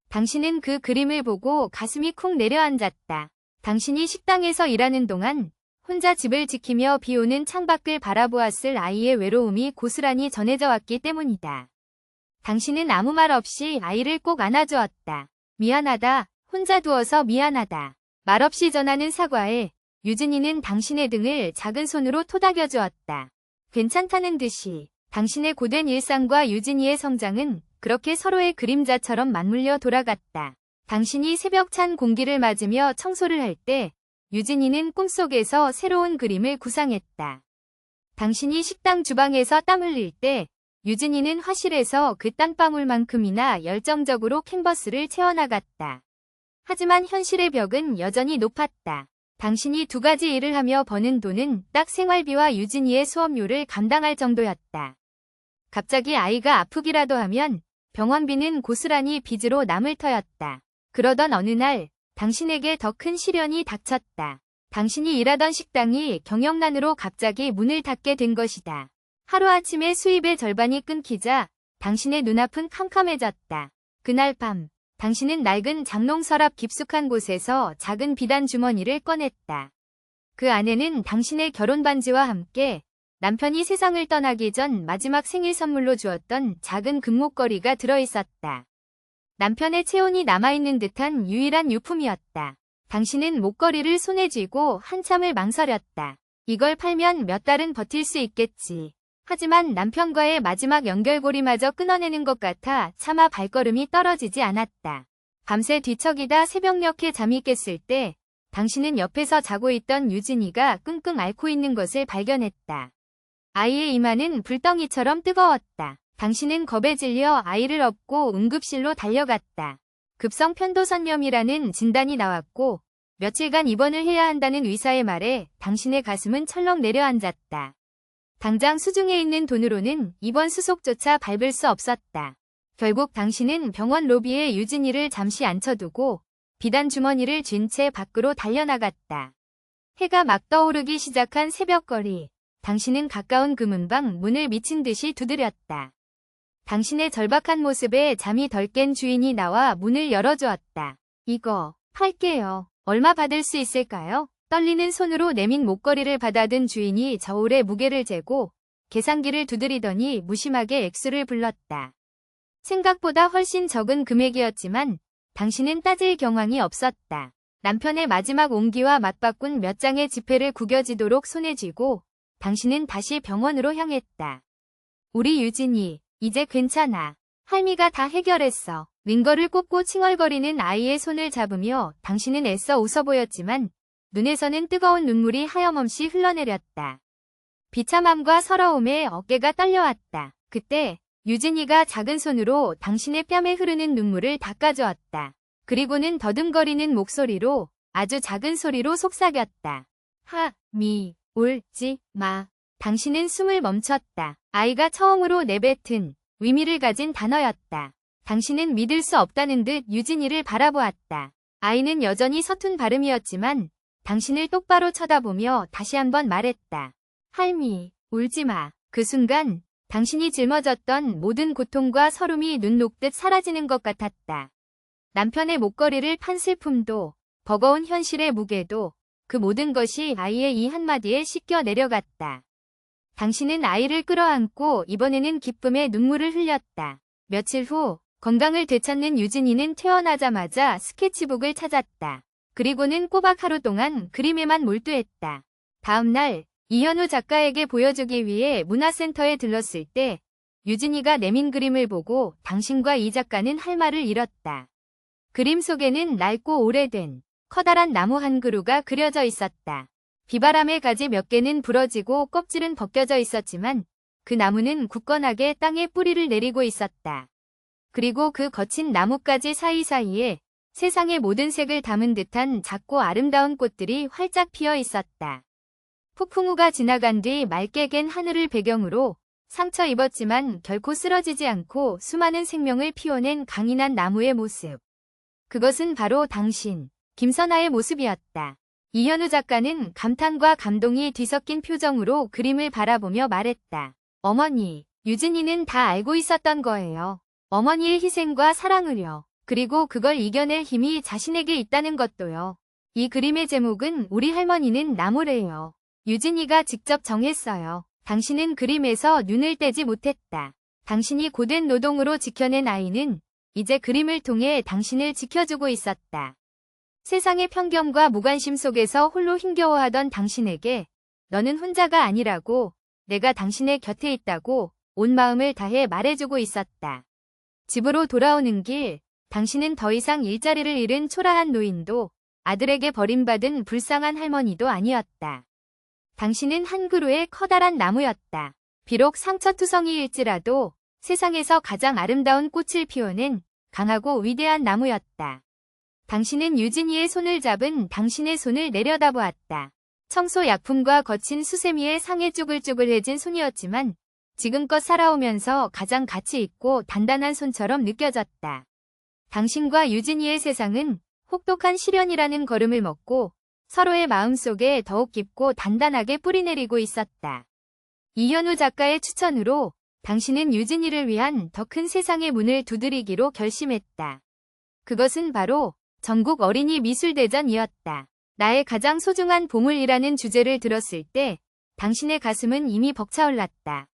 당신은 그 그림을 보고 가슴이 쿵 내려앉았다. 당신이 식당에서 일하는 동안 혼자 집을 지키며 비오는 창밖을 바라보았을 아이의 외로움이 고스란히 전해져 왔기 때문이다. 당신은 아무 말 없이 아이를 꼭 안아주었다. 미안하다. 혼자 두어서 미안하다. 말없이 전하는 사과에 유진이는 당신의 등을 작은 손으로 토닥여 주었다. 괜찮다는 듯이 당신의 고된 일상과 유진이의 성장은 그렇게 서로의 그림자처럼 맞물려 돌아갔다. 당신이 새벽 찬 공기를 맞으며 청소를 할 때 유진이는 꿈속에서 새로운 그림을 구상했다. 당신이 식당 주방에서 땀 흘릴 때 유진이는 화실에서 그 땀방울만큼이나 열정적으로 캔버스를 채워나갔다. 하지만 현실의 벽은 여전히 높았다. 당신이 두 가지 일을 하며 버는 돈은 딱 생활비와 유진이의 수업료를 감당할 정도였다. 갑자기 아이가 아프기라도 하면 병원비는 고스란히 빚으로 남을 터였다. 그러던 어느 날 당신에게 더 큰 시련이 닥쳤다. 당신이 일하던 식당이 경영난으로 갑자기 문을 닫게 된 것이다. 하루아침에 수입의 절반이 끊기자 당신의 눈앞은 캄캄해졌다. 그날 밤 당신은 낡은 장롱 서랍 깊숙한 곳에서 작은 비단 주머니를 꺼냈다. 그 안에는 당신의 결혼 반지와 함께 남편이 세상을 떠나기 전 마지막 생일 선물로 주었던 작은 금목걸이가 들어있었다. 남편의 체온이 남아있는 듯한 유일한 유품이었다. 당신은 목걸이를 손에 쥐고 한참을 망설였다. 이걸 팔면 몇 달은 버틸 수 있겠지. 하지만 남편과의 마지막 연결고리마저 끊어내는 것 같아 차마 발걸음이 떨어지지 않았다. 밤새 뒤척이다 새벽녘에 잠이 깼을 때 당신은 옆에서 자고 있던 유진이가 끙끙 앓고 있는 것을 발견했다. 아이의 이마는 불덩이처럼 뜨거웠다. 당신은 겁에 질려 아이를 업고 응급실로 달려갔다. 급성 편도선염이라는 진단이 나왔고 며칠간 입원을 해야 한다는 의사의 말에 당신의 가슴은 철렁 내려앉았다. 당장 수중에 있는 돈으로는 입원 수속조차 밟을 수 없었다. 결국 당신은 병원 로비에 유진이를 잠시 앉혀두고 비단 주머니를 쥔 채 밖으로 달려나갔다. 해가 막 떠오르기 시작한 새벽거리. 당신은 가까운 그 문방 문을 미친 듯이 두드렸다. 당신의 절박한 모습에 잠이 덜 깬 주인이 나와 문을 열어주었다. 이거 팔게요. 얼마 받을 수 있을까요? 떨리는 손으로 내민 목걸이를 받아든 주인이 저울의 무게를 재고 계산기를 두드리더니 무심하게 액수를 불렀다. 생각보다 훨씬 적은 금액이었지만 당신은 따질 경황이 없었다. 남편의 마지막 온기와 맞바꾼 몇 장의 지폐를 구겨지도록 손에 쥐고 당신은 다시 병원으로 향했다. 우리 유진이 이제 괜찮아. 할미가 다 해결했어. 링거를 꽂고 칭얼거리는 아이의 손을 잡으며 당신은 애써 웃어 보였지만 눈에서는 뜨거운 눈물이 하염없이 흘러내렸다. 비참함과 서러움에 어깨가 떨려왔다. 그때 유진이가 작은 손으로 당신의 뺨에 흐르는 눈물을 닦아주었다. 그리고는 더듬거리는 목소리로 아주 작은 소리로 속삭였다. 울지 마. 당신은 숨을 멈췄다. 아이가 처음으로 내뱉은 의미를 가진 단어였다. 당신은 믿을 수 없다는 듯 유진이를 바라보았다. 아이는 여전히 서툰 발음이었지만 당신을 똑바로 쳐다보며 다시 한번 말했다. 할미, 울지 마. 그 순간 당신이 짊어졌던 모든 고통과 서름이 눈 녹듯 사라지는 것 같았다. 남편의 목걸이를 판 슬픔도 버거운 현실의 무게도 그 모든 것이 아이의 이 한마디에 씻겨 내려갔다. 당신은 아이를 끌어안고 이번에는 기쁨의 눈물을 흘렸다. 며칠 후 건강을 되찾는 유진이는 퇴원하자마자 스케치북을 찾았다. 그리고는 꼬박 하루 동안 그림에만 몰두했다. 다음 날 이현우 작가에게 보여주기 위해 문화센터에 들렀을 때 유진이가 내민 그림을 보고 당신과 이 작가는 할 말을 잃었다. 그림 속에는 낡고 오래된 커다란 나무 한 그루가 그려져 있었다. 비바람에 가지 몇 개는 부러지고 껍질은 벗겨져 있었지만 그 나무는 굳건하게 땅에 뿌리를 내리고 있었다. 그리고 그 거친 나뭇가지 사이사이에 세상의 모든 색을 담은 듯한 작고 아름다운 꽃들이 활짝 피어 있었다. 폭풍우가 지나간 뒤 맑게 갠 하늘을 배경으로 상처 입었지만 결코 쓰러지지 않고 수많은 생명을 피워낸 강인한 나무의 모습. 그것은 바로 당신, 김선아의 모습이었다. 이현우 작가는 감탄과 감동이 뒤섞인 표정으로 그림을 바라보며 말했다. 어머니, 유진이는 다 알고 있었던 거예요. 어머니의 희생과 사랑을요. 그리고 그걸 이겨낼 힘이 자신에게 있다는 것도요. 이 그림의 제목은 우리 할머니는 나무래요. 유진이가 직접 정했어요. 당신은 그림에서 눈을 떼지 못했다. 당신이 고된 노동으로 지켜낸 아이는 이제 그림을 통해 당신을 지켜주고 있었다. 세상의 편견과 무관심 속에서 홀로 힘겨워하던 당신에게 너는 혼자가 아니라고, 내가 당신의 곁에 있다고 온 마음을 다해 말해주고 있었다. 집으로 돌아오는 길, 당신은 더 이상 일자리를 잃은 초라한 노인도 아들에게 버림받은 불쌍한 할머니도 아니었다. 당신은 한 그루의 커다란 나무였다. 비록 상처투성이일지라도 세상에서 가장 아름다운 꽃을 피워낸 강하고 위대한 나무였다. 당신은 유진이의 손을 잡은 당신의 손을 내려다보았다. 청소약품과 거친 수세미에 상해 쭈글쭈글해진 손이었지만 지금껏 살아오면서 가장 가치 있고 단단한 손처럼 느껴졌다. 당신과 유진이의 세상은 혹독한 시련이라는 걸음을 먹고 서로의 마음속에 더욱 깊고 단단하게 뿌리내리고 있었다. 이현우 작가의 추천으로 당신은 유진이를 위한 더 큰 세상의 문을 두드리기로 결심했다. 그것은 바로 전국 어린이 미술대전이었다. 나의 가장 소중한 보물이라는 주제를 들었을 때 당신의 가슴은 이미 벅차올랐다.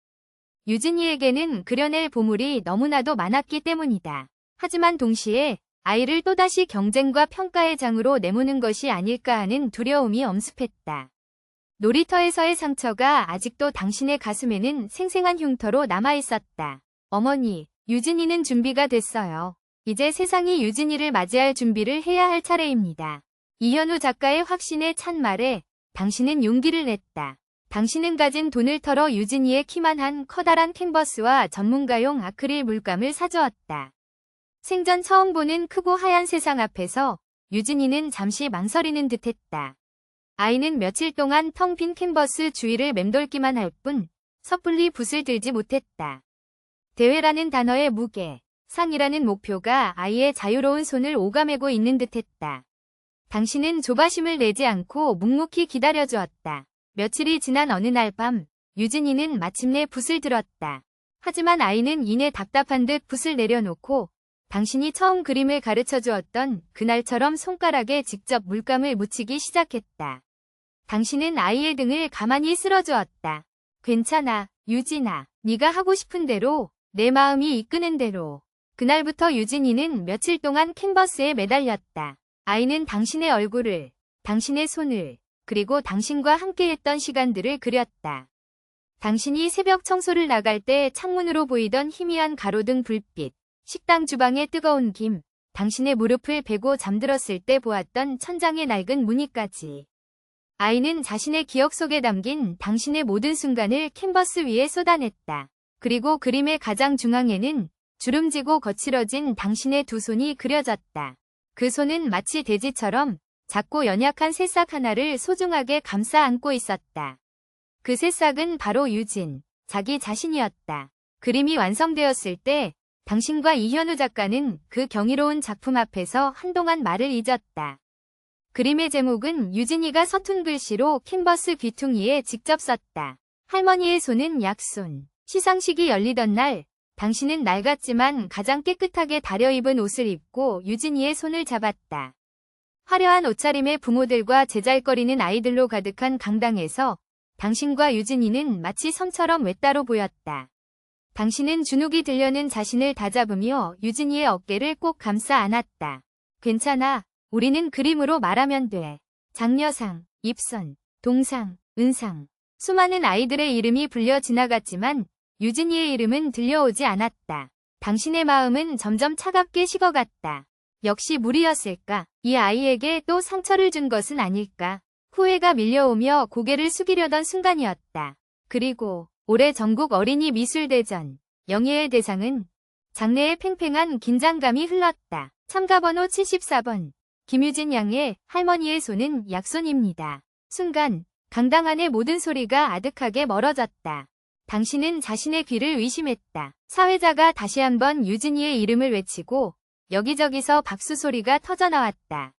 유진이에게는 그려낼 보물이 너무나도 많았기 때문이다. 하지만 동시에 아이를 또다시 경쟁과 평가의 장으로 내모는 것이 아닐까 하는 두려움이 엄습했다. 놀이터에서의 상처가 아직도 당신의 가슴에는 생생한 흉터로 남아있었다. 어머니, 유진이는 준비가 됐어요. 이제 세상이 유진이를 맞이할 준비를 해야 할 차례입니다. 이현우 작가의 확신에 찬 말에 당신은 용기를 냈다. 당신은 가진 돈을 털어 유진이의 키만 한 커다란 캔버스와 전문가용 아크릴 물감을 사주었다. 생전 처음 보는 크고 하얀 세상 앞에서 유진이는 잠시 망설이는 듯했다. 아이는 며칠 동안 텅 빈 캔버스 주위를 맴돌기만 할 뿐 섣불리 붓을 들지 못했다. 대회라는 단어의 무게, 상이라는 목표가 아이의 자유로운 손을 오가매고 있는 듯했다. 당신은 조바심을 내지 않고 묵묵히 기다려주었다. 며칠이 지난 어느 날 밤, 유진이는 마침내 붓을 들었다. 하지만 아이는 이내 답답한 듯 붓을 내려놓고 당신이 처음 그림을 가르쳐 주었던 그날처럼 손가락에 직접 물감을 묻히기 시작했다. 당신은 아이의 등을 가만히 쓸어주었다. 괜찮아, 유진아. 네가 하고 싶은 대로, 내 마음이 이끄는 대로. 그날부터 유진이는 며칠 동안 캔버스에 매달렸다. 아이는 당신의 얼굴을, 당신의 손을, 그리고 당신과 함께했던 시간들을 그렸다. 당신이 새벽 청소를 나갈 때 창문으로 보이던 희미한 가로등 불빛, 식당 주방의 뜨거운 김, 당신의 무릎을 베고 잠들었을 때 보았던 천장의 낡은 무늬까지. 아이는 자신의 기억 속에 담긴 당신의 모든 순간을 캔버스 위에 쏟아냈다. 그리고 그림의 가장 중앙에는 주름지고 거칠어진 당신의 두 손이 그려졌다. 그 손은 마치 돼지처럼 작고 연약한 새싹 하나를 소중하게 감싸 안고 있었다. 그 새싹은 바로 유진, 자기 자신이었다. 그림이 완성되었을 때 당신과 이현우 작가는 그 경이로운 작품 앞에서 한동안 말을 잊었다. 그림의 제목은 유진이가 서툰 글씨로 캔버스 귀퉁이에 직접 썼다. 할머니의 손은 약손. 시상식이 열리던 날, 당신은 낡았지만 가장 깨끗하게 다려입은 옷을 입고 유진이의 손을 잡았다. 화려한 옷차림의 부모들과 제잘거리는 아이들로 가득한 강당에서 당신과 유진이는 마치 섬처럼 외따로 보였다. 당신은 주눅이 들려는 자신을 다잡으며 유진이의 어깨를 꼭 감싸 안았다. 괜찮아. 우리는 그림으로 말하면 돼. 장려상, 입선, 동상, 은상. 수많은 아이들의 이름이 불려 지나갔지만 유진이의 이름은 들려오지 않았다. 당신의 마음은 점점 차갑게 식어갔다. 역시 무리였을까? 이 아이에게 또 상처를 준 것은 아닐까? 후회가 밀려오며 고개를 숙이려던 순간이었다. 그리고 올해 전국 어린이 미술대전 영예의 대상은 장내에 팽팽한 긴장감이 흘렀다. 참가번호 74번 김유진 양의 할머니의 손은 약손입니다. 순간 강당 안의 모든 소리가 아득하게 멀어졌다. 당신은 자신의 귀를 의심했다. 사회자가 다시 한번 유진이의 이름을 외치고 여기저기서 박수 소리가 터져나왔다.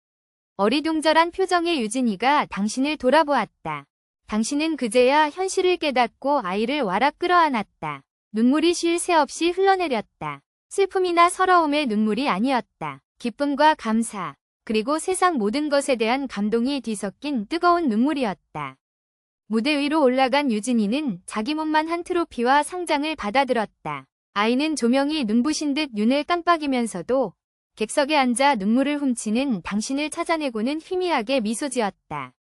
어리둥절한 표정의 유진이가 당신을 돌아보았다. 당신은 그제야 현실을 깨닫고 아이를 와락 끌어안았다. 눈물이 쉴 새 없이 흘러내렸다. 슬픔이나 서러움의 눈물이 아니었다. 기쁨과 감사, 그리고 세상 모든 것에 대한 감동이 뒤섞인 뜨거운 눈물이었다. 무대 위로 올라간 유진이는 자기 몸만 한 트로피와 상장을 받아들었다. 아이는 조명이 눈부신 듯 눈을 깜빡이면서도 객석에 앉아 눈물을 훔치는 당신을 찾아내고는 희미하게 미소 지었다.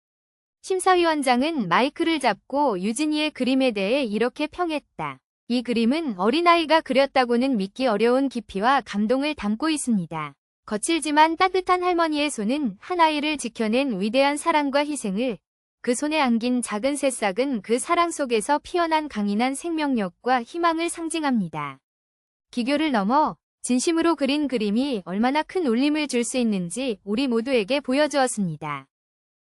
심사위원장은 마이크를 잡고 유진이의 그림에 대해 이렇게 평했다. 이 그림은 어린아이가 그렸다고는 믿기 어려운 깊이와 감동을 담고 있습니다. 거칠지만 따뜻한 할머니의 손은 한 아이를 지켜낸 위대한 사랑과 희생을, 그 손에 안긴 작은 새싹은 그 사랑 속에서 피어난 강인한 생명력과 희망을 상징합니다. 기교를 넘어 진심으로 그린 그림이 얼마나 큰 울림을 줄 수 있는지 우리 모두에게 보여주었습니다.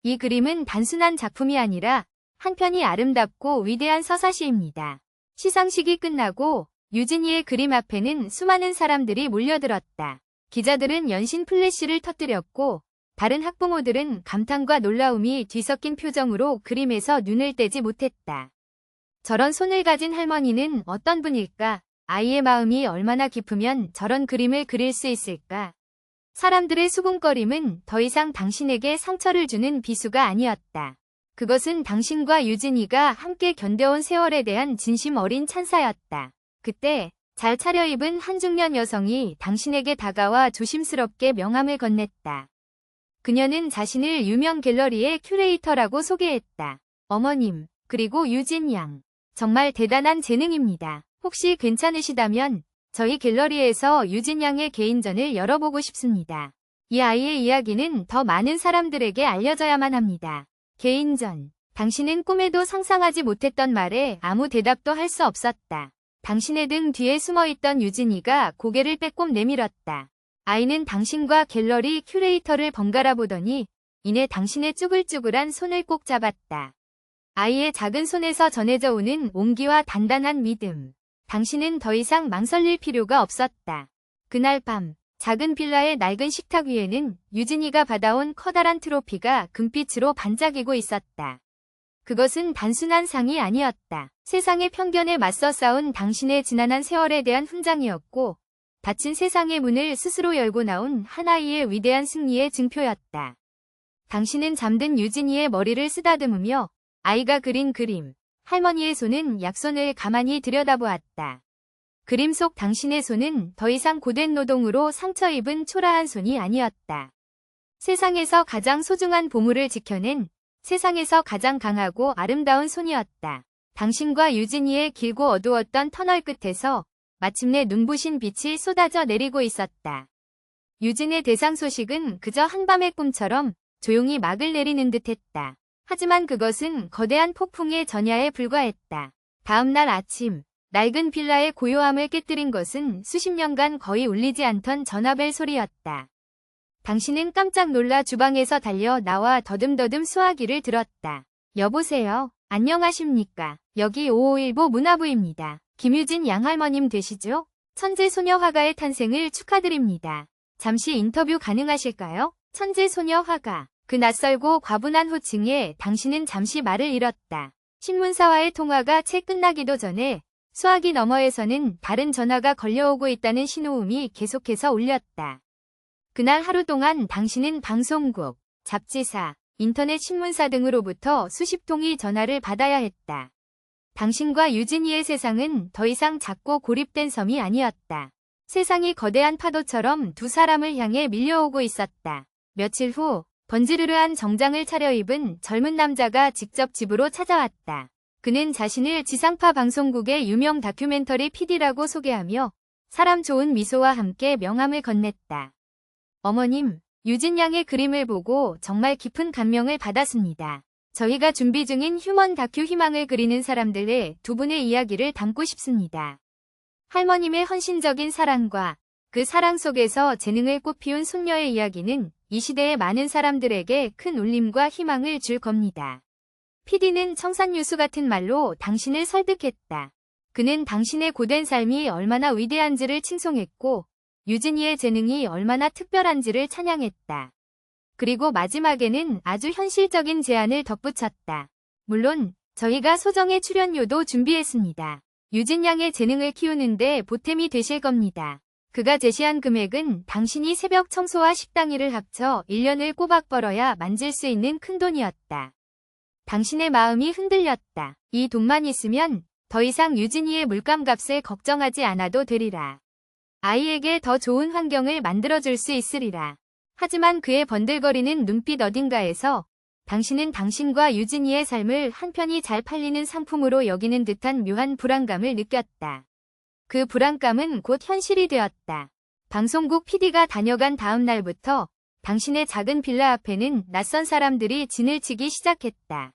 이 그림은 단순한 작품이 아니라 한편이 아름답고 위대한 서사시입니다. 시상식이 끝나고 유진이의 그림 앞에는 수많은 사람들이 몰려들었다. 기자들은 연신 플래시를 터뜨렸고 다른 학부모들은 감탄과 놀라움이 뒤섞인 표정으로 그림에서 눈을 떼지 못했다. 저런 손을 가진 할머니는 어떤 분일까? 아이의 마음이 얼마나 깊으면 저런 그림을 그릴 수 있을까? 사람들의 수군거림은 더 이상 당신에게 상처를 주는 비수가 아니었다. 그것은 당신과 유진이가 함께 견뎌온 세월에 대한 진심 어린 찬사였다. 그때 잘 차려입은 한 중년 여성이 당신에게 다가와 조심스럽게 명함을 건넸다. 그녀는 자신을 유명 갤러리의 큐레이터라고 소개했다. 어머님, 그리고 유진 양. 정말 대단한 재능입니다. 혹시 괜찮으시다면 저희 갤러리에서 유진 양의 개인전을 열어보고 싶습니다. 이 아이의 이야기는 더 많은 사람들에게 알려져야만 합니다. 개인전. 당신은 꿈에도 상상하지 못했던 말에 아무 대답도 할 수 없었다. 당신의 등 뒤에 숨어있던 유진이가 고개를 빼꼼 내밀었다. 아이는 당신과 갤러리 큐레이터를 번갈아 보더니 이내 당신의 쭈글쭈글한 손을 꼭 잡았다. 아이의 작은 손에서 전해져 오는 온기와 단단한 믿음. 당신은 더 이상 망설일 필요가 없었다. 그날 밤 작은 빌라의 낡은 식탁 위에는 유진이가 받아온 커다란 트로피가 금빛으로 반짝이고 있었다. 그것은 단순한 상이 아니었다. 세상의 편견에 맞서 싸운 당신의 지난한 세월에 대한 훈장이었고 닫힌 세상의 문을 스스로 열고 나온 한 아이의 위대한 승리의 증표였다. 당신은 잠든 유진이의 머리를 쓰다듬으며 아이가 그린 그림, 할머니의 손은 약손을 가만히 들여다보았다. 그림 속 당신의 손은 더 이상 고된 노동으로 상처 입은 초라한 손이 아니었다. 세상에서 가장 소중한 보물을 지켜낸 세상에서 가장 강하고 아름다운 손이었다. 당신과 유진이의 길고 어두웠던 터널 끝에서 마침내 눈부신 빛이 쏟아져 내리고 있었다. 유진의 대상 소식은 그저 한밤의 꿈처럼 조용히 막을 내리는 듯했다. 하지만 그것은 거대한 폭풍의 전야에 불과했다. 다음 날 아침, 낡은 빌라의 고요함을 깨뜨린 것은 수십 년간 거의 울리지 않던 전화벨 소리였다. 당신은 깜짝 놀라 주방에서 달려 나와 더듬더듬 수화기를 들었다. 여보세요. 안녕하십니까. 여기 5515 문화부입니다. 김유진 양할머님 되시죠? 천재소녀 화가의 탄생을 축하드립니다. 잠시 인터뷰 가능하실까요? 천재소녀 화가. 그 낯설고 과분한 호칭에 당신은 잠시 말을 잃었다. 신문사와의 통화가 채 끝나기도 전에 수화기 너머에서는 다른 전화가 걸려오고 있다는 신호음이 계속해서 울렸다. 그날 하루 동안 당신은 방송국, 잡지사, 인터넷 신문사 등으로부터 수십 통의 전화를 받아야 했다. 당신과 유진이의 세상은 더 이상 작고 고립된 섬이 아니었다. 세상이 거대한 파도처럼 두 사람을 향해 밀려오고 있었다. 며칠 후 번지르르한 정장을 차려입은 젊은 남자가 직접 집으로 찾아왔다. 그는 자신을 지상파 방송국의 유명 다큐멘터리 PD라고 소개하며 사람 좋은 미소와 함께 명함을 건넸다. 어머님, 유진 양의 그림을 보고 정말 깊은 감명을 받았습니다. 저희가 준비 중인 휴먼 다큐 희망을 그리는 사람들의 두 분의 이야기를 담고 싶습니다. 할머님의 헌신적인 사랑과 그 사랑 속에서 재능을 꽃피운 손녀의 이야기는 이 시대의 많은 사람들에게 큰 울림과 희망을 줄 겁니다. PD는 청산유수 같은 말로 당신을 설득했다. 그는 당신의 고된 삶이 얼마나 위대한지를 칭송했고 유진이의 재능이 얼마나 특별한지를 찬양했다. 그리고 마지막에는 아주 현실적인 제안을 덧붙였다. 물론 저희가 소정의 출연료도 준비했습니다. 유진 양의 재능을 키우는데 보탬이 되실 겁니다. 그가 제시한 금액은 당신이 새벽 청소와 식당 일을 합쳐 1년을 꼬박 벌어야 만질 수 있는 큰돈이었다. 당신의 마음이 흔들렸다. 이 돈만 있으면 더 이상 유진이의 물감값을 걱정하지 않아도 되리라. 아이에게 더 좋은 환경을 만들어줄 수 있으리라. 하지만 그의 번들거리는 눈빛 어딘가에서 당신은 당신과 유진이의 삶을 한편이 잘 팔리는 상품으로 여기는 듯한 묘한 불안감을 느꼈다. 그 불안감은 곧 현실이 되었다. 방송국 PD가 다녀간 다음 날부터 당신의 작은 빌라 앞에는 낯선 사람들이 진을 치기 시작했다.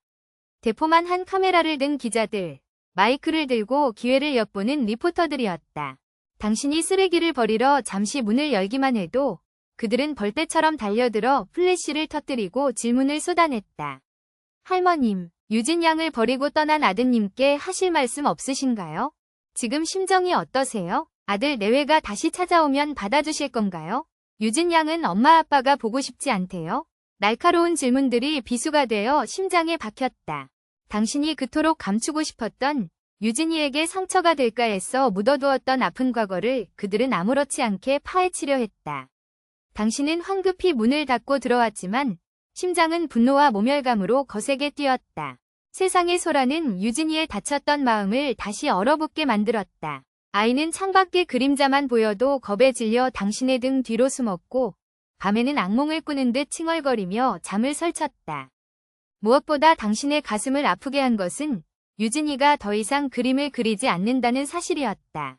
대포만 한 카메라를 든 기자들, 마이크를 들고 기회를 엿보는 리포터들이었다. 당신이 쓰레기를 버리러 잠시 문을 열기만 해도 그들은 벌떼처럼 달려들어 플래시를 터뜨리고 질문을 쏟아냈다. 할머님, 유진 양을 버리고 떠난 아드님께 하실 말씀 없으신가요? 지금 심정이 어떠세요? 아들 내외가 다시 찾아오면 받아주실 건가요? 유진 양은 엄마 아빠가 보고 싶지 않대요? 날카로운 질문들이 비수가 되어 심장에 박혔다. 당신이 그토록 감추고 싶었던 유진이에게 상처가 될까 해서 묻어두었던 아픈 과거를 그들은 아무렇지 않게 파헤치려 했다. 당신은 황급히 문을 닫고 들어왔지만 심장은 분노와 모멸감으로 거세게 뛰었다. 세상의 소라는 유진이의 다쳤던 마음을 다시 얼어붙게 만들었다. 아이는 창밖의 그림자만 보여도 겁에 질려 당신의 등 뒤로 숨었고 밤에는 악몽을 꾸는 듯 칭얼거리며 잠을 설쳤다. 무엇보다 당신의 가슴을 아프게 한 것은 유진이가 더 이상 그림을 그리지 않는다는 사실이었다.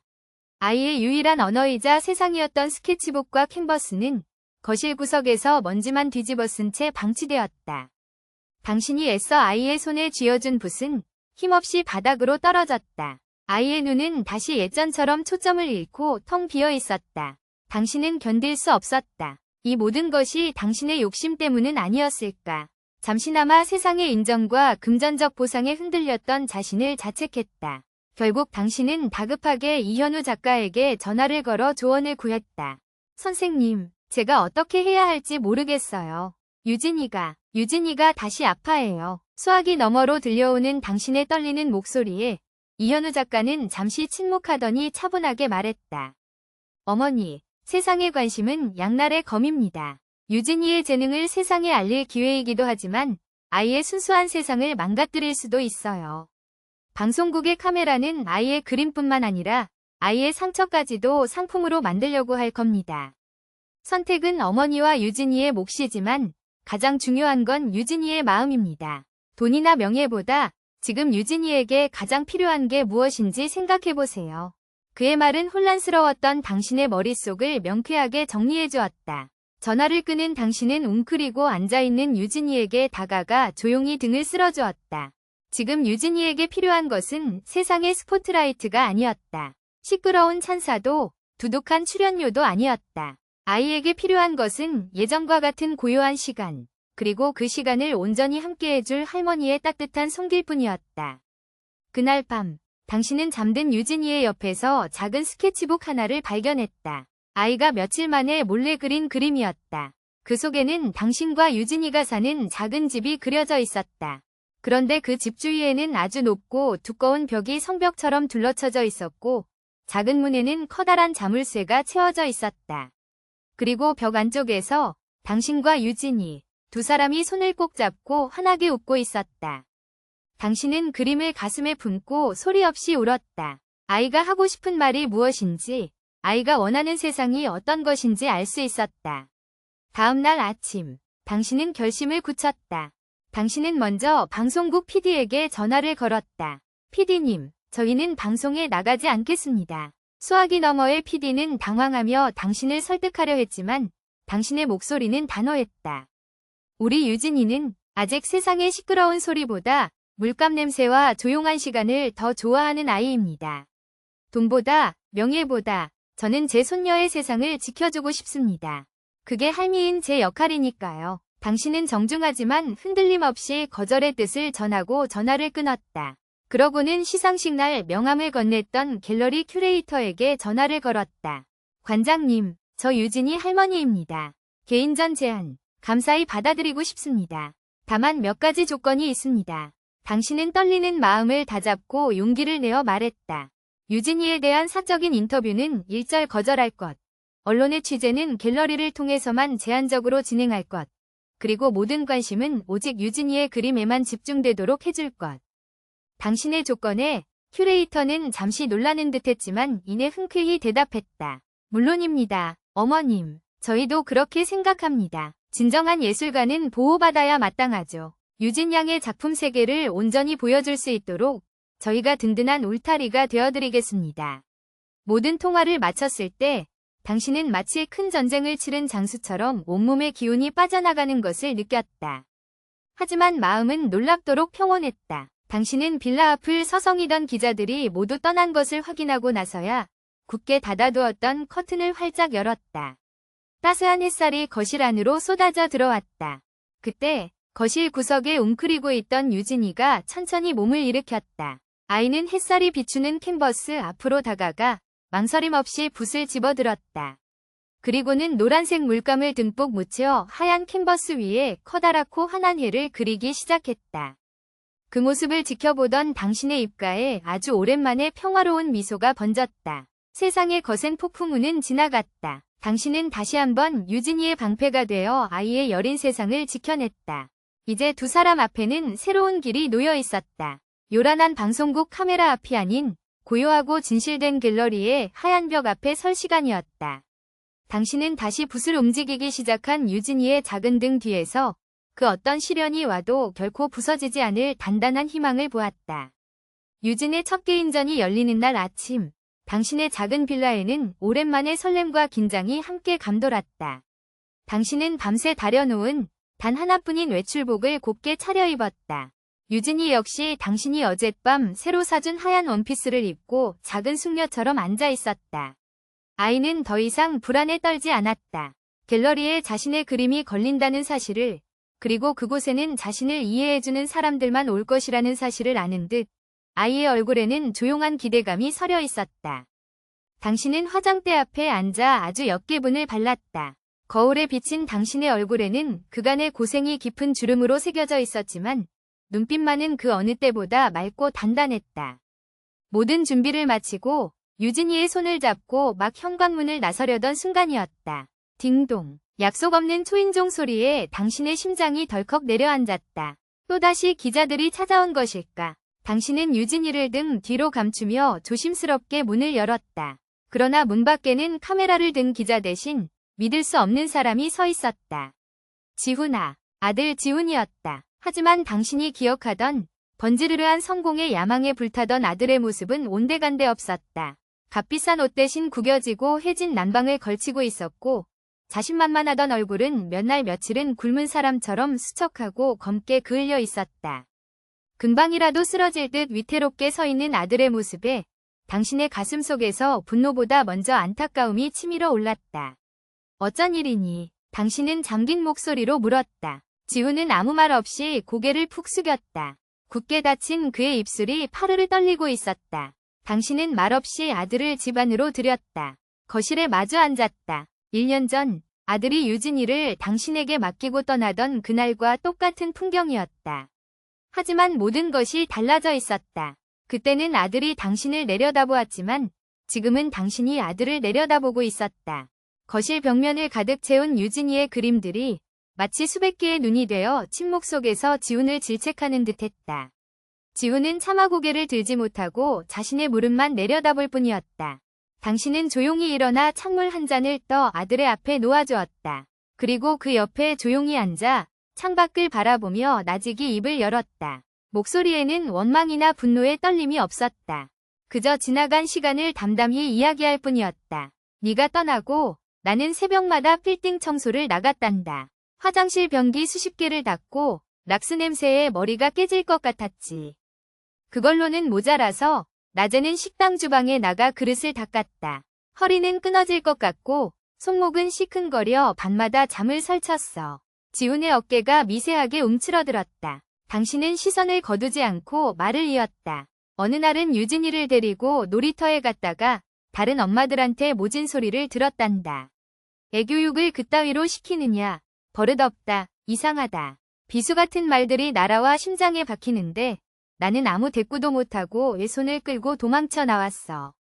아이의 유일한 언어이자 세상이었던 스케치북과 캔버스는 거실 구석에서 먼지만 뒤집어 쓴 채 방치되었다. 당신이 애써 아이의 손에 쥐어준 붓은 힘없이 바닥으로 떨어졌다. 아이의 눈은 다시 예전처럼 초점을 잃고 텅 비어 있었다. 당신은 견딜 수 없었다. 이 모든 것이 당신의 욕심 때문은 아니었을까. 잠시나마 세상의 인정과 금전적 보상에 흔들렸던 자신을 자책했다. 결국 당신은 다급하게 이현우 작가에게 전화를 걸어 조언을 구했다. 선생님, 제가 어떻게 해야 할지 모르겠어요. 유진이가 다시 아파해요. 수화기 너머로 들려오는 당신의 떨리는 목소리에 이현우 작가는 잠시 침묵하더니 차분하게 말했다. 어머니, 세상의 관심은 양날의 검입니다. 유진이의 재능을 세상에 알릴 기회이기도 하지만 아이의 순수한 세상을 망가뜨릴 수도 있어요. 방송국의 카메라는 아이의 그림뿐만 아니라 아이의 상처까지도 상품으로 만들려고 할 겁니다. 선택은 어머니와 유진이의 몫이지만 가장 중요한 건 유진이의 마음입니다. 돈이나 명예보다 지금 유진이에게 가장 필요한 게 무엇인지 생각해보세요. 그의 말은 혼란스러웠던 당신의 머릿속을 명쾌하게 정리해주었다. 전화를 끄는 당신은 웅크리고 앉아있는 유진이에게 다가가 조용히 등을 쓸어주었다. 지금 유진이에게 필요한 것은 세상의 스포트라이트가 아니었다. 시끄러운 찬사도 두둑한 출연료도 아니었다. 아이에게 필요한 것은 예전과 같은 고요한 시간, 그리고 그 시간을 온전히 함께해줄 할머니의 따뜻한 손길뿐이었다. 그날 밤, 당신은 잠든 유진이의 옆에서 작은 스케치북 하나를 발견했다. 아이가 며칠 만에 몰래 그린 그림이었다. 그 속에는 당신과 유진이가 사는 작은 집이 그려져 있었다. 그런데 그 집 주위에는 아주 높고 두꺼운 벽이 성벽처럼 둘러쳐져 있었고 작은 문에는 커다란 자물쇠가 채워져 있었다. 그리고 벽 안쪽에서 당신과 유진이 두 사람이 손을 꼭 잡고 환하게 웃고 있었다. 당신은 그림을 가슴에 품고 소리 없이 울었다. 아이가 하고 싶은 말이 무엇인지, 아이가 원하는 세상이 어떤 것인지 알 수 있었다. 다음 날 아침, 당신은 결심을 굳혔다. 당신은 먼저 방송국 PD에게 전화를 걸었다. PD님, 저희는 방송에 나가지 않겠습니다. 수화기 너머의 PD는 당황하며 당신을 설득하려 했지만 당신의 목소리는 단호했다. 우리 유진이는 아직 세상의 시끄러운 소리보다 물감 냄새와 조용한 시간을 더 좋아하는 아이입니다. 돈보다, 명예보다 저는 제 손녀의 세상을 지켜주고 싶습니다. 그게 할미인 제 역할이니까요. 당신은 정중하지만 흔들림 없이 거절의 뜻을 전하고 전화를 끊었다. 그러고는 시상식 날 명함을 건넸던 갤러리 큐레이터에게 전화를 걸었다. 관장님, 저 유진이 할머니입니다. 개인전 제안, 감사히 받아들이고 싶습니다. 다만 몇 가지 조건이 있습니다. 당신은 떨리는 마음을 다잡고 용기를 내어 말했다. 유진이에 대한 사적인 인터뷰는 일절 거절할 것. 언론의 취재는 갤러리를 통해서만 제한적으로 진행할 것. 그리고 모든 관심은 오직 유진이의 그림에만 집중되도록 해줄 것. 당신의 조건에 큐레이터는 잠시 놀라는 듯했지만 이내 흔쾌히 대답했다. 물론입니다, 어머님. 저희도 그렇게 생각합니다. 진정한 예술가는 보호받아야 마땅하죠. 유진 양의 작품 세계를 온전히 보여줄 수 있도록 저희가 든든한 울타리가 되어드리겠습니다. 모든 통화를 마쳤을 때 당신은 마치 큰 전쟁을 치른 장수처럼 온몸의 기운이 빠져나가는 것을 느꼈다. 하지만 마음은 놀랍도록 평온했다. 당신은 빌라 앞을 서성이던 기자들이 모두 떠난 것을 확인하고 나서야 굳게 닫아두었던 커튼을 활짝 열었다. 따스한 햇살이 거실 안으로 쏟아져 들어왔다. 그때 거실 구석에 웅크리고 있던 유진이가 천천히 몸을 일으켰다. 아이는 햇살이 비추는 캔버스 앞으로 다가가 망설임 없이 붓을 집어들었다. 그리고는 노란색 물감을 듬뿍 묻혀 하얀 캔버스 위에 커다랗고 환한 해를 그리기 시작했다. 그 모습을 지켜보던 당신의 입가에 아주 오랜만에 평화로운 미소가 번졌다. 세상의 거센 폭풍우는 지나갔다. 당신은 다시 한번 유진이의 방패가 되어 아이의 여린 세상을 지켜냈다. 이제 두 사람 앞에는 새로운 길이 놓여 있었다. 요란한 방송국 카메라 앞이 아닌 고요하고 진실된 갤러리의 하얀 벽 앞에 설 시간이었다. 당신은 다시 붓을 움직이기 시작한 유진이의 작은 등 뒤에서 그 어떤 시련이 와도 결코 부서지지 않을 단단한 희망을 보았다. 유진의 첫 개인전이 열리는 날 아침, 당신의 작은 빌라에는 오랜만에 설렘과 긴장이 함께 감돌았다. 당신은 밤새 다려놓은 단 하나뿐인 외출복을 곱게 차려입었다. 유진이 역시 당신이 어젯밤 새로 사준 하얀 원피스를 입고 작은 숙녀처럼 앉아 있었다. 아이는 더 이상 불안에 떨지 않았다. 갤러리에 자신의 그림이 걸린다는 사실을, 그리고 그곳에는 자신을 이해해주는 사람들만 올 것이라는 사실을 아는 듯 아이의 얼굴에는 조용한 기대감이 서려 있었다. 당신은 화장대 앞에 앉아 아주 옅게분을 발랐다. 거울에 비친 당신의 얼굴에는 그간의 고생이 깊은 주름으로 새겨져 있었지만 눈빛만은 그 어느 때보다 맑고 단단했다. 모든 준비를 마치고 유진이의 손을 잡고 막 현관문을 나서려던 순간이었다. 딩동. 약속 없는 초인종 소리에 당신의 심장이 덜컥 내려앉았다. 또다시 기자들이 찾아온 것일까? 당신은 유진이를 등 뒤로 감추며 조심스럽게 문을 열었다. 그러나 문 밖에는 카메라를 든 기자 대신 믿을 수 없는 사람이 서 있었다. 지훈아, 아들 지훈이었다. 하지만 당신이 기억하던 번지르르한 성공의 야망에 불타던 아들의 모습은 온데간데 없었다. 값비싼 옷 대신 구겨지고 해진 난방을 걸치고 있었고 자신만만하던 얼굴은 몇 날 며칠은 굶은 사람처럼 수척하고 검게 그을려 있었다. 금방이라도 쓰러질 듯 위태롭게 서 있는 아들의 모습에 당신의 가슴 속에서 분노보다 먼저 안타까움이 치밀어 올랐다. 어쩐 일이니? 당신은 잠긴 목소리로 물었다. 지훈은 아무 말 없이 고개를 푹 숙였다. 굳게 닫힌 그의 입술이 파르르 떨리고 있었다. 당신은 말없이 아들을 집 안으로 들였다. 거실에 마주 앉았다. 1년 전 아들이 유진이를 당신에게 맡기고 떠나던 그날과 똑같은 풍경이었다. 하지만 모든 것이 달라져 있었다. 그때는 아들이 당신을 내려다보았지만 지금은 당신이 아들을 내려다보고 있었다. 거실 벽면을 가득 채운 유진이의 그림들이 마치 수백 개의 눈이 되어 침묵 속에서 지훈을 질책하는 듯했다. 지훈은 차마 고개를 들지 못하고 자신의 무릎만 내려다볼 뿐이었다. 당신은 조용히 일어나 찬물 한 잔을 떠 아들의 앞에 놓아주었다. 그리고 그 옆에 조용히 앉아 창밖을 바라보며 나직이 입을 열었다. 목소리에는 원망이나 분노의 떨림이 없었다. 그저 지나간 시간을 담담히 이야기할 뿐이었다. 네가 떠나고 나는 새벽마다 빌딩 청소를 나갔단다. 화장실 변기 수십 개를 닦고 락스 냄새에 머리가 깨질 것 같았지. 그걸로는 모자라서 낮에는 식당 주방에 나가 그릇을 닦았다. 허리는 끊어질 것 같고 손목은 시큰거려 밤마다 잠을 설쳤어. 지훈의 어깨가 미세하게 움츠러들었다. 당신은 시선을 거두지 않고 말을 이었다. 어느 날은 유진이를 데리고 놀이터에 갔다가 다른 엄마들한테 모진 소리를 들었단다. 애교육을 그따위로 시키느냐. 버릇없다. 이상하다. 비수 같은 말들이 날아와 심장에 박히는데 나는 아무 대꾸도 못하고 왼손을 끌고 도망쳐 나왔어.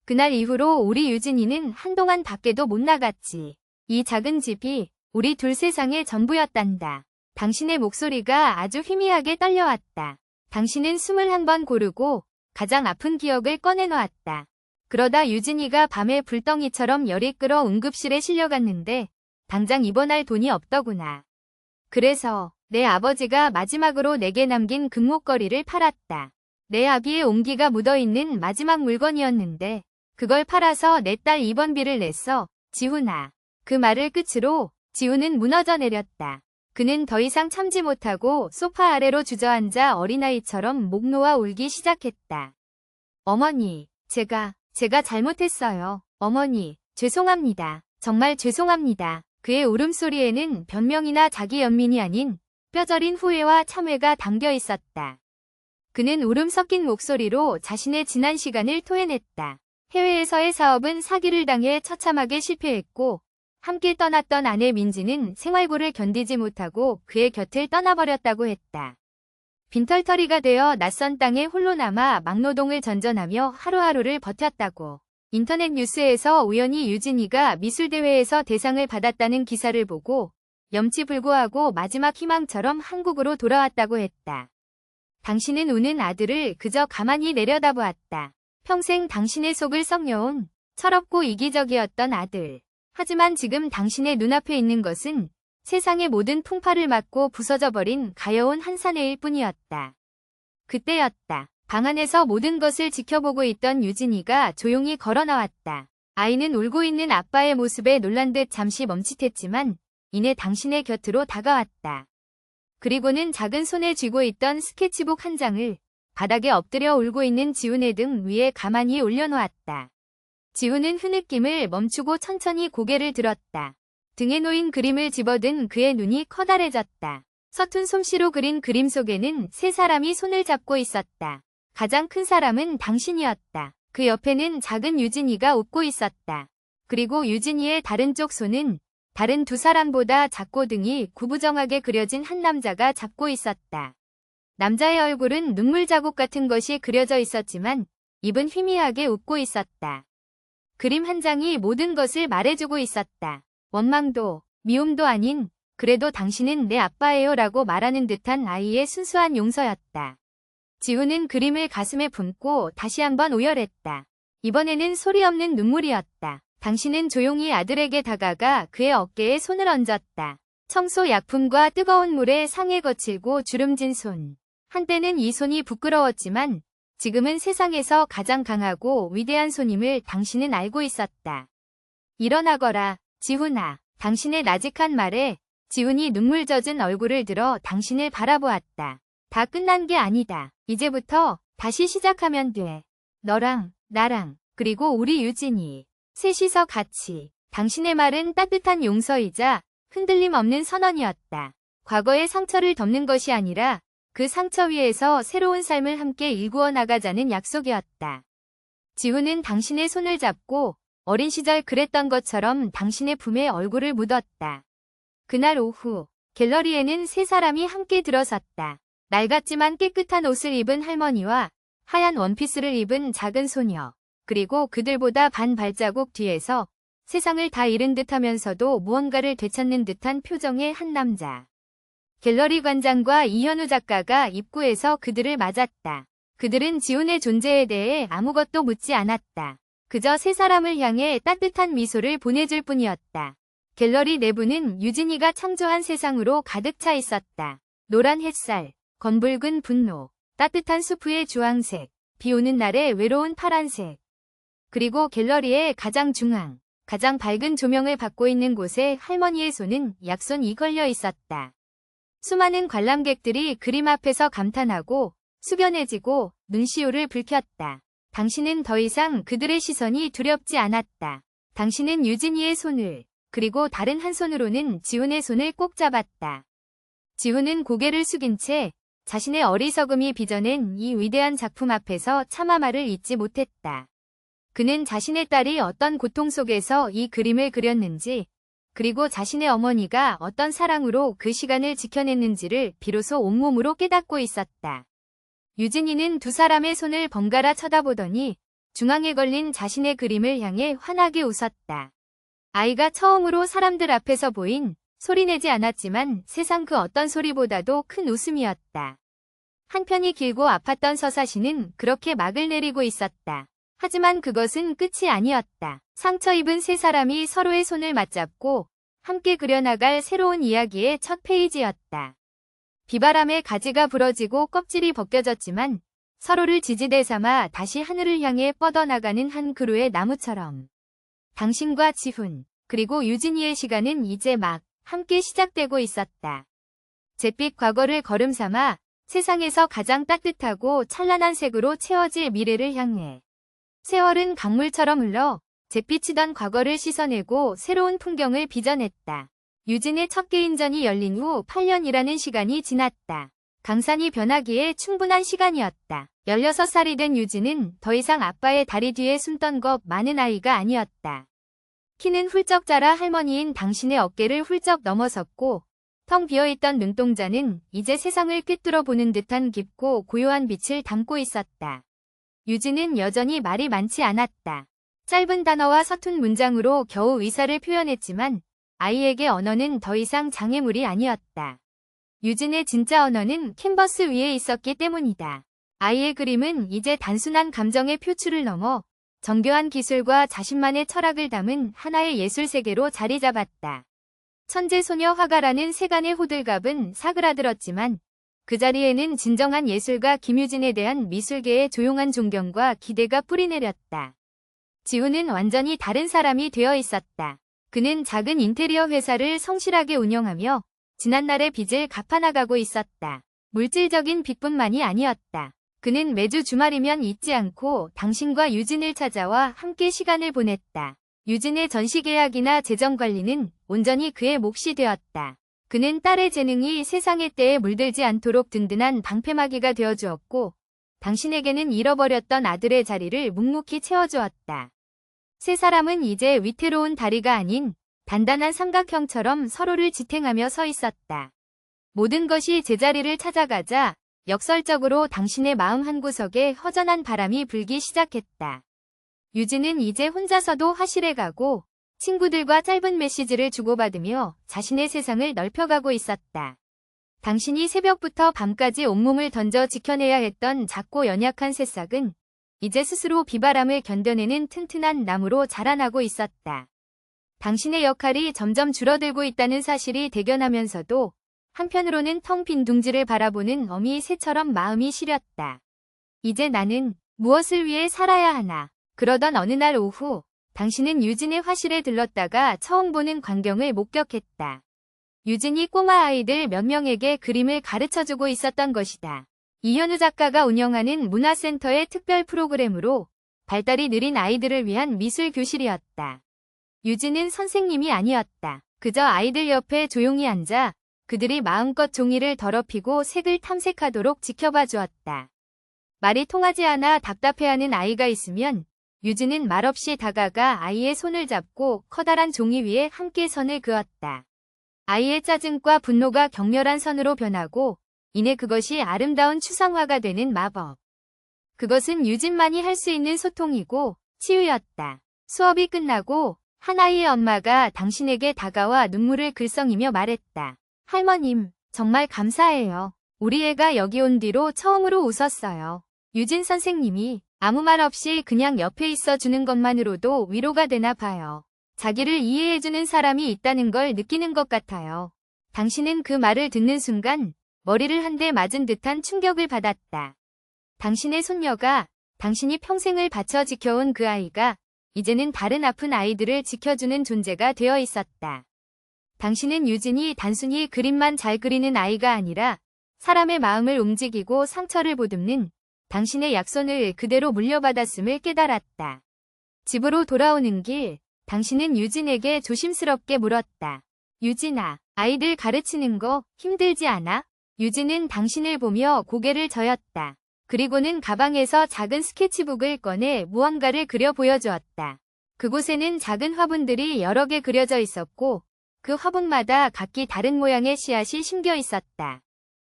그날 이후로 우리 유진이는 한동안 밖에도 못 나갔지. 이 작은 집이 우리 둘 세상의 전부였단다. 당신의 목소리가 아주 희미하게 떨려왔다. 당신은 21번 고르고 가장 아픈 기억을 꺼내놓았다. 그러다 유진이가 밤에 불덩이처럼 열이 끓어 응급실에 실려갔는데 당장 입원할 돈이 없더구나. 그래서 내 아버지가 마지막으로 내게 남긴 금목걸이를 팔았다. 내 아기의 온기가 묻어있는 마지막 물건이었는데 그걸 팔아서 내 딸 입원비를 냈어. 지훈아. 그 말을 끝으로 지훈은 무너져 내렸다. 그는 더 이상 참지 못하고 소파 아래로 주저앉아 어린아이처럼 목 놓아 울기 시작했다. 어머니, 제가 잘못했어요. 어머니, 죄송합니다. 정말 죄송합니다. 그의 울음소리에는 변명이나 자기 연민이 아닌 뼈저린 후회와 참회가 담겨 있었다. 그는 울음 섞인 목소리로 자신의 지난 시간을 토해냈다. 해외에서의 사업은 사기를 당해 처참하게 실패했고 함께 떠났던 아내 민지는 생활고를 견디지 못하고 그의 곁을 떠나버렸다고 했다. 빈털터리가 되어 낯선 땅에 홀로 남아 막노동을 전전하며 하루하루를 버텼다고. 인터넷 뉴스에서 우연히 유진이가 미술대회에서 대상을 받았다는 기사를 보고 염치불구하고 마지막 희망처럼 한국으로 돌아왔다고 했다. 당신은 우는 아들을 그저 가만히 내려다보았다. 평생 당신의 속을 썩여온 철없고 이기적이었던 아들. 하지만 지금 당신의 눈앞에 있는 것은 세상의 모든 풍파를 맞고 부서져버린 가여운 한사내일 뿐이었다. 그때였다. 방 안에서 모든 것을 지켜보고 있던 유진이가 조용히 걸어 나왔다. 아이는 울고 있는 아빠의 모습에 놀란 듯 잠시 멈칫했지만 이내 당신의 곁으로 다가왔다. 그리고는 작은 손에 쥐고 있던 스케치북 한 장을 바닥에 엎드려 울고 있는 지훈의 등 위에 가만히 올려놓았다. 지훈은 흐느낌을 멈추고 천천히 고개를 들었다. 등에 놓인 그림을 집어든 그의 눈이 커다래졌다. 서툰 솜씨로 그린 그림 속에는 세 사람이 손을 잡고 있었다. 가장 큰 사람은 당신이었다. 그 옆에는 작은 유진이가 웃고 있었다. 그리고 유진이의 다른 쪽 손은 다른 두 사람보다 작고 등이 구부정하게 그려진 한 남자가 잡고 있었다. 남자의 얼굴은 눈물 자국 같은 것이 그려져 있었지만 입은 희미하게 웃고 있었다. 그림 한 장이 모든 것을 말해주고 있었다. 원망도, 미움도 아닌 그래도 당신은 내 아빠예요 라고 말하는 듯한 아이의 순수한 용서였다. 지훈은 그림을 가슴에 품고 다시 한번 오열했다. 이번에는 소리 없는 눈물이었다. 당신은 조용히 아들에게 다가가 그의 어깨에 손을 얹었다. 청소 약품과 뜨거운 물에 상에 거칠고 주름진 손. 한때는 이 손이 부끄러웠지만 지금은 세상에서 가장 강하고 위대한 손임을 당신은 알고 있었다. 일어나거라, 지훈아. 당신의 나직한 말에 지훈이 눈물 젖은 얼굴을 들어 당신을 바라보았다. 다 끝난 게 아니다. 이제부터 다시 시작하면 돼. 너랑 나랑 그리고 우리 유진이 셋이서 같이. 당신의 말은 따뜻한 용서이자 흔들림 없는 선언이었다. 과거의 상처를 덮는 것이 아니라 그 상처 위에서 새로운 삶을 함께 일구어 나가자는 약속이었다. 지훈은 당신의 손을 잡고 어린 시절 그랬던 것처럼 당신의 품에 얼굴을 묻었다. 그날 오후 갤러리에는 세 사람이 함께 들어섰다. 낡았지만 깨끗한 옷을 입은 할머니와 하얀 원피스를 입은 작은 소녀, 그리고 그들보다 반 발자국 뒤에서 세상을 다 잃은 듯하면서도 무언가를 되찾는 듯한 표정의 한 남자. 갤러리 관장과 이현우 작가가 입구에서 그들을 맞았다. 그들은 지훈의 존재에 대해 아무것도 묻지 않았다. 그저 세 사람을 향해 따뜻한 미소를 보내줄 뿐이었다. 갤러리 내부는 유진이가 창조한 세상으로 가득 차 있었다. 노란 햇살, 검붉은 분노, 따뜻한 수프의 주황색, 비 오는 날의 외로운 파란색. 그리고 갤러리의 가장 중앙, 가장 밝은 조명을 받고 있는 곳에 할머니의 손은 약손이 걸려 있었다. 수많은 관람객들이 그림 앞에서 감탄하고 숙연해지고 눈시울을 붉혔다. 당신은 더 이상 그들의 시선이 두렵지 않았다. 당신은 유진이의 손을, 그리고 다른 한 손으로는 지훈의 손을 꼭 잡았다. 지훈은 고개를 숙인 채 자신의 어리석음이 빚어낸 이 위대한 작품 앞에서 차마 말을 잇지 못했다. 그는 자신의 딸이 어떤 고통 속에서 이 그림을 그렸는지, 그리고 자신의 어머니가 어떤 사랑으로 그 시간을 지켜냈는지를 비로소 온몸으로 깨닫고 있었다. 유진이는 두 사람의 손을 번갈아 쳐다보더니 중앙에 걸린 자신의 그림을 향해 환하게 웃었다. 아이가 처음으로 사람들 앞에서 보인 소리내지 않았지만 세상 그 어떤 소리보다도 큰 웃음이었다. 한편이 길고 아팠던 서사시는 그렇게 막을 내리고 있었다. 하지만 그것은 끝이 아니었다. 상처 입은 세 사람이 서로의 손을 맞잡고 함께 그려나갈 새로운 이야기의 첫 페이지였다. 비바람에 가지가 부러지고 껍질이 벗겨졌지만 서로를 지지대 삼아 다시 하늘을 향해 뻗어나가는 한 그루의 나무처럼 당신과 지훈, 그리고 유진이의 시간은 이제 막 함께 시작되고 있었다. 잿빛 과거를 걸음 삼아 세상에서 가장 따뜻하고 찬란한 색으로 채워질 미래를 향해 세월은 강물처럼 흘러 잿빛이던 과거를 씻어내고 새로운 풍경을 빚어냈다. 유진의 첫 개인전이 열린 후 8년이라는 시간이 지났다. 강산이 변하기에 충분한 시간이었다. 16살이 된 유진은 더 이상 아빠의 다리 뒤에 숨던 것 많은 아이가 아니었다. 키는 훌쩍 자라 할머니인 당신의 어깨를 훌쩍 넘어섰고 텅 비어있던 눈동자는 이제 세상을 꿰뚫어 보는 듯한 깊고 고요한 빛을 담고 있었다. 유진은 여전히 말이 많지 않았다. 짧은 단어와 서툰 문장으로 겨우 의사를 표현했지만 아이에게 언어는 더 이상 장애물이 아니었다. 유진의 진짜 언어는 캔버스 위에 있었기 때문이다. 아이의 그림은 이제 단순한 감정의 표출을 넘어 정교한 기술과 자신만의 철학을 담은 하나의 예술 세계로 자리 잡았다. 천재소녀 화가라는 세간의 호들갑은 사그라들었지만 그 자리에는 진정한 예술가 김유진에 대한 미술계의 조용한 존경과 기대가 뿌리내렸다. 지훈은 완전히 다른 사람이 되어 있었다. 그는 작은 인테리어 회사를 성실하게 운영하며 지난날의 빚을 갚아나가고 있었다. 물질적인 빚뿐만이 아니었다. 그는 매주 주말이면 잊지 않고 당신과 유진을 찾아와 함께 시간을 보냈다. 유진의 전시 계약이나 재정 관리는 온전히 그의 몫이 되었다. 그는 딸의 재능이 세상의 때에 물들지 않도록 든든한 방패막이가 되어주었고 당신에게는 잃어버렸던 아들의 자리를 묵묵히 채워주었다. 세 사람은 이제 위태로운 다리가 아닌 단단한 삼각형처럼 서로를 지탱하며 서 있었다. 모든 것이 제자리를 찾아가자 역설적으로 당신의 마음 한구석에 허전한 바람이 불기 시작했다. 유진은 이제 혼자서도 화실에 가고 친구들과 짧은 메시지를 주고받으며 자신의 세상을 넓혀가고 있었다. 당신이 새벽부터 밤까지 온몸을 던져 지켜내야 했던 작고 연약한 새싹은 이제 스스로 비바람을 견뎌내는 튼튼한 나무로 자라나고 있었다. 당신의 역할이 점점 줄어들고 있다는 사실이 대견하면서도 한편으로는 텅 빈 둥지를 바라보는 어미 새처럼 마음이 시렸다. 이제 나는 무엇을 위해 살아야 하나. 그러던 어느 날 오후 당신은 유진의 화실에 들렀다가 처음 보는 광경을 목격했다. 유진이 꼬마 아이들 몇 명에게 그림을 가르쳐주고 있었던 것이다. 이현우 작가가 운영하는 문화센터의 특별 프로그램으로 발달이 느린 아이들을 위한 미술 교실이었다. 유진은 선생님이 아니었다. 그저 아이들 옆에 조용히 앉아 그들이 마음껏 종이를 더럽히고 색을 탐색하도록 지켜봐 주었다. 말이 통하지 않아 답답해하는 아이가 있으면 유진은 말없이 다가가 아이의 손을 잡고 커다란 종이 위에 함께 선을 그었다. 아이의 짜증과 분노가 격렬한 선으로 변하고 이내 그것이 아름다운 추상화가 되는 마법. 그것은 유진만이 할 수 있는 소통이고 치유였다. 수업이 끝나고 한 아이의 엄마가 당신에게 다가와 눈물을 글썽이며 말했다. 할머님, 정말 감사해요. 우리 애가 여기 온 뒤로 처음으로 웃었어요. 유진 선생님이 아무 말 없이 그냥 옆에 있어 주는 것만으로도 위로가 되나 봐요. 자기를 이해해주는 사람이 있다는 걸 느끼는 것 같아요. 당신은 그 말을 듣는 순간 머리를 한 대 맞은 듯한 충격을 받았다. 당신의 손녀가, 당신이 평생을 바쳐 지켜온 그 아이가 이제는 다른 아픈 아이들을 지켜주는 존재가 되어 있었다. 당신은 유진이 단순히 그림만 잘 그리는 아이가 아니라 사람의 마음을 움직이고 상처를 보듬는 당신의 약손을 그대로 물려받았음을 깨달았다. 집으로 돌아오는 길, 당신은 유진에게 조심스럽게 물었다. 유진아, 아이들 가르치는 거 힘들지 않아? 유진은 당신을 보며 고개를 저었다. 그리고는 가방에서 작은 스케치북을 꺼내 무언가를 그려 보여주었다. 그곳에는 작은 화분들이 여러 개 그려져 있었고 그 화분마다 각기 다른 모양의 씨앗이 심겨 있었다.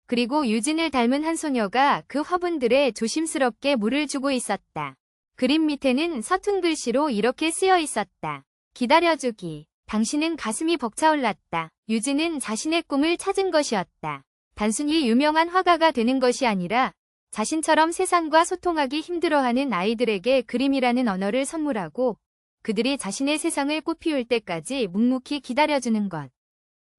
그리고 유진을 닮은 한 소녀가 그 화분들에 조심스럽게 물을 주고 있었다. 그림 밑에는 서툰 글씨로 이렇게 쓰여 있었다. 기다려주기. 당신은 가슴이 벅차올랐다. 유진은 자신의 꿈을 찾은 것이었다. 단순히 유명한 화가가 되는 것이 아니라 자신처럼 세상과 소통하기 힘들어하는 아이들에게 그림이라는 언어를 선물하고 그들이 자신의 세상을 꽃피울 때까지 묵묵히 기다려주는 것.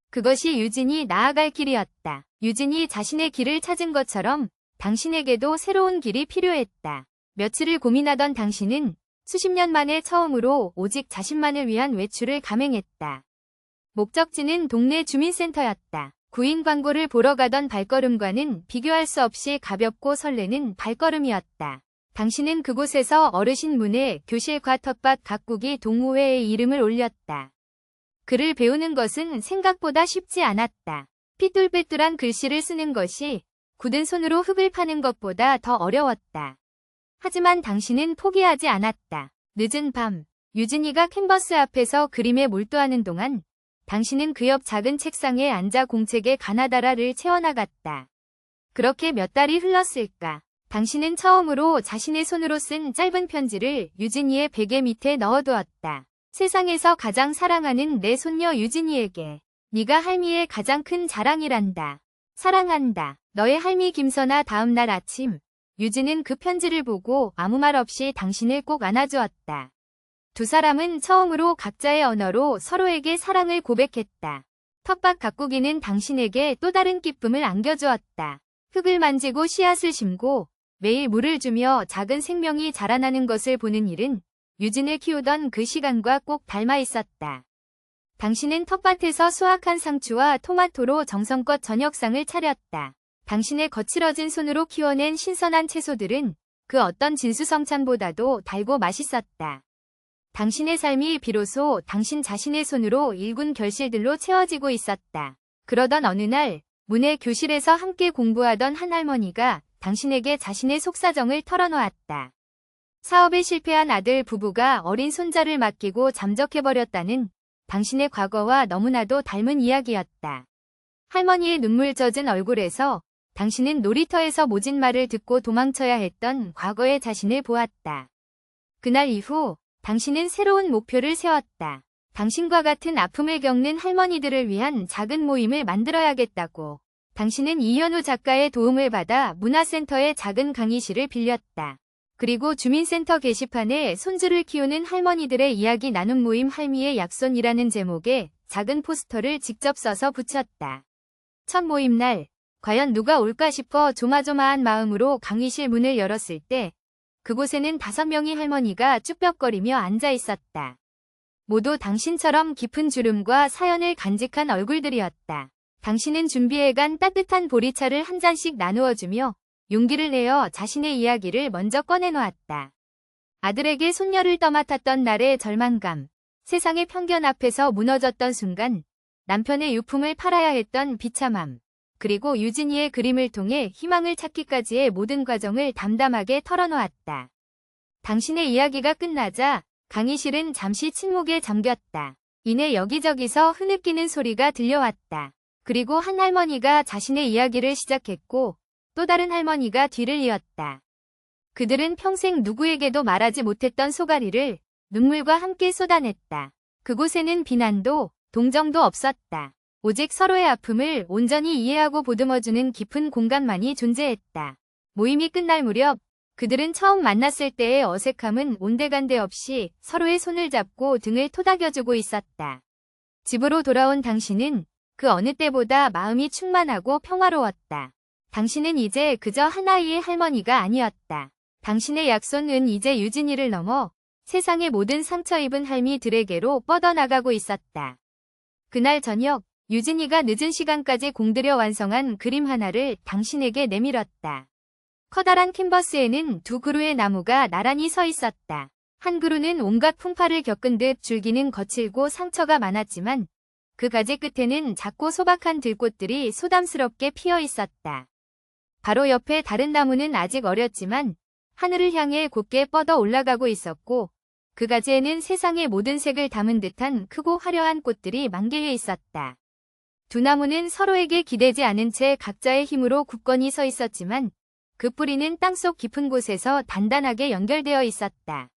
그것이 유진이 나아갈 길이었다. 유진이 자신의 길을 찾은 것처럼 당신에게도 새로운 길이 필요했다. 며칠을 고민하던 당신은 수십 년 만에 처음으로 오직 자신만을 위한 외출을 감행했다. 목적지는 동네 주민센터였다. 구인 광고를 보러 가던 발걸음과는 비교할 수 없이 가볍고 설레는 발걸음이었다. 당신은 그곳에서 어르신 문에 교실과 텃밭 가꾸기 동호회의 이름을 올렸다. 글을 배우는 것은 생각보다 쉽지 않았다. 삐뚤빼뚤한 글씨를 쓰는 것이 굳은 손으로 흙을 파는 것보다 더 어려웠다. 하지만 당신은 포기하지 않았다. 늦은 밤, 유진이가 캔버스 앞에서 그림에 몰두하는 동안 당신은 그 옆 작은 책상에 앉아 공책에 가나다라를 채워나갔다. 그렇게 몇 달이 흘렀을까. 당신은 처음으로 자신의 손으로 쓴 짧은 편지를 유진이의 베개 밑에 넣어두었다. 세상에서 가장 사랑하는 내 손녀 유진이에게. 네가 할미의 가장 큰 자랑이란다. 사랑한다. 너의 할미 김선아. 다음 날 아침, 유진은 그 편지를 보고 아무 말 없이 당신을 꼭 안아주었다. 두 사람은 처음으로 각자의 언어로 서로에게 사랑을 고백했다. 텃밭 가꾸기는 당신에게 또 다른 기쁨을 안겨주었다. 흙을 만지고 씨앗을 심고 매일 물을 주며 작은 생명이 자라나는 것을 보는 일은 유진을 키우던 그 시간과 꼭 닮아 있었다. 당신은 텃밭에서 수확한 상추와 토마토로 정성껏 저녁상을 차렸다. 당신의 거칠어진 손으로 키워낸 신선한 채소들은 그 어떤 진수성찬보다도 달고 맛있었다. 당신의 삶이 비로소 당신 자신의 손으로 일군 결실들로 채워지고 있었다. 그러던 어느 날, 문의 교실에서 함께 공부하던 한 할머니가 당신에게 자신의 속사정을 털어놓았다. 사업에 실패한 아들 부부가 어린 손자를 맡기고 잠적해버렸다는 당신의 과거와 너무나도 닮은 이야기였다. 할머니의 눈물 젖은 얼굴에서 당신은 놀이터에서 모진 말을 듣고 도망쳐야 했던 과거의 자신을 보았다. 그날 이후 당신은 새로운 목표를 세웠다. 당신과 같은 아픔을 겪는 할머니들을 위한 작은 모임을 만들어야겠다고. 당신은 이현우 작가의 도움을 받아 문화센터의 작은 강의실을 빌렸다. 그리고 주민센터 게시판에 손주를 키우는 할머니들의 이야기 나눔 모임 할미의 약손이라는 제목의 작은 포스터를 직접 써서 붙였다. 첫 모임 날, 과연 누가 올까 싶어 조마조마한 마음으로 강의실 문을 열었을 때 그곳에는 5명의 할머니가 쭈뼛거리며 앉아 있었다. 모두 당신처럼 깊은 주름과 사연을 간직한 얼굴들이었다. 당신은 준비해간 따뜻한 보리차를 한 잔씩 나누어주며 용기를 내어 자신의 이야기를 먼저 꺼내놓았다. 아들에게 손녀를 떠맡았던 날의 절망감, 세상의 편견 앞에서 무너졌던 순간, 남편의 유품을 팔아야 했던 비참함, 그리고 유진이의 그림을 통해 희망을 찾기까지의 모든 과정을 담담하게 털어놓았다. 당신의 이야기가 끝나자 강의실은 잠시 침묵에 잠겼다. 이내 여기저기서 흐느끼는 소리가 들려왔다. 그리고 한 할머니가 자신의 이야기를 시작했고 또 다른 할머니가 뒤를 이었다. 그들은 평생 누구에게도 말하지 못했던 소가리를 눈물과 함께 쏟아냈다. 그곳에는 비난도 동정도 없었다. 오직 서로의 아픔을 온전히 이해하고 보듬어주는 깊은 공간만이 존재했다. 모임이 끝날 무렵 그들은 처음 만났을 때의 어색함은 온데간데 없이 서로의 손을 잡고 등을 토닥여주고 있었다. 집으로 돌아온 당신은 그 어느 때보다 마음이 충만하고 평화로웠다. 당신은 이제 그저 하나의 할머니가 아니었다. 당신의 약손은 이제 유진이를 넘어 세상의 모든 상처 입은 할미들에게로 뻗어나가고 있었다. 그날 저녁, 유진이가 늦은 시간까지 공들여 완성한 그림 하나를 당신에게 내밀었다. 커다란 캔버스에는 두 그루의 나무가 나란히 서 있었다. 한 그루는 온갖 풍파를 겪은 듯 줄기는 거칠고 상처가 많았지만 그 가지 끝에는 작고 소박한 들꽃들이 소담스럽게 피어 있었다. 바로 옆에 다른 나무는 아직 어렸지만 하늘을 향해 곧게 뻗어 올라가고 있었고 그 가지에는 세상의 모든 색을 담은 듯한 크고 화려한 꽃들이 만개해 있었다. 두 나무는 서로에게 기대지 않은 채 각자의 힘으로 굳건히 서 있었지만 그 뿌리는 땅속 깊은 곳에서 단단하게 연결되어 있었다.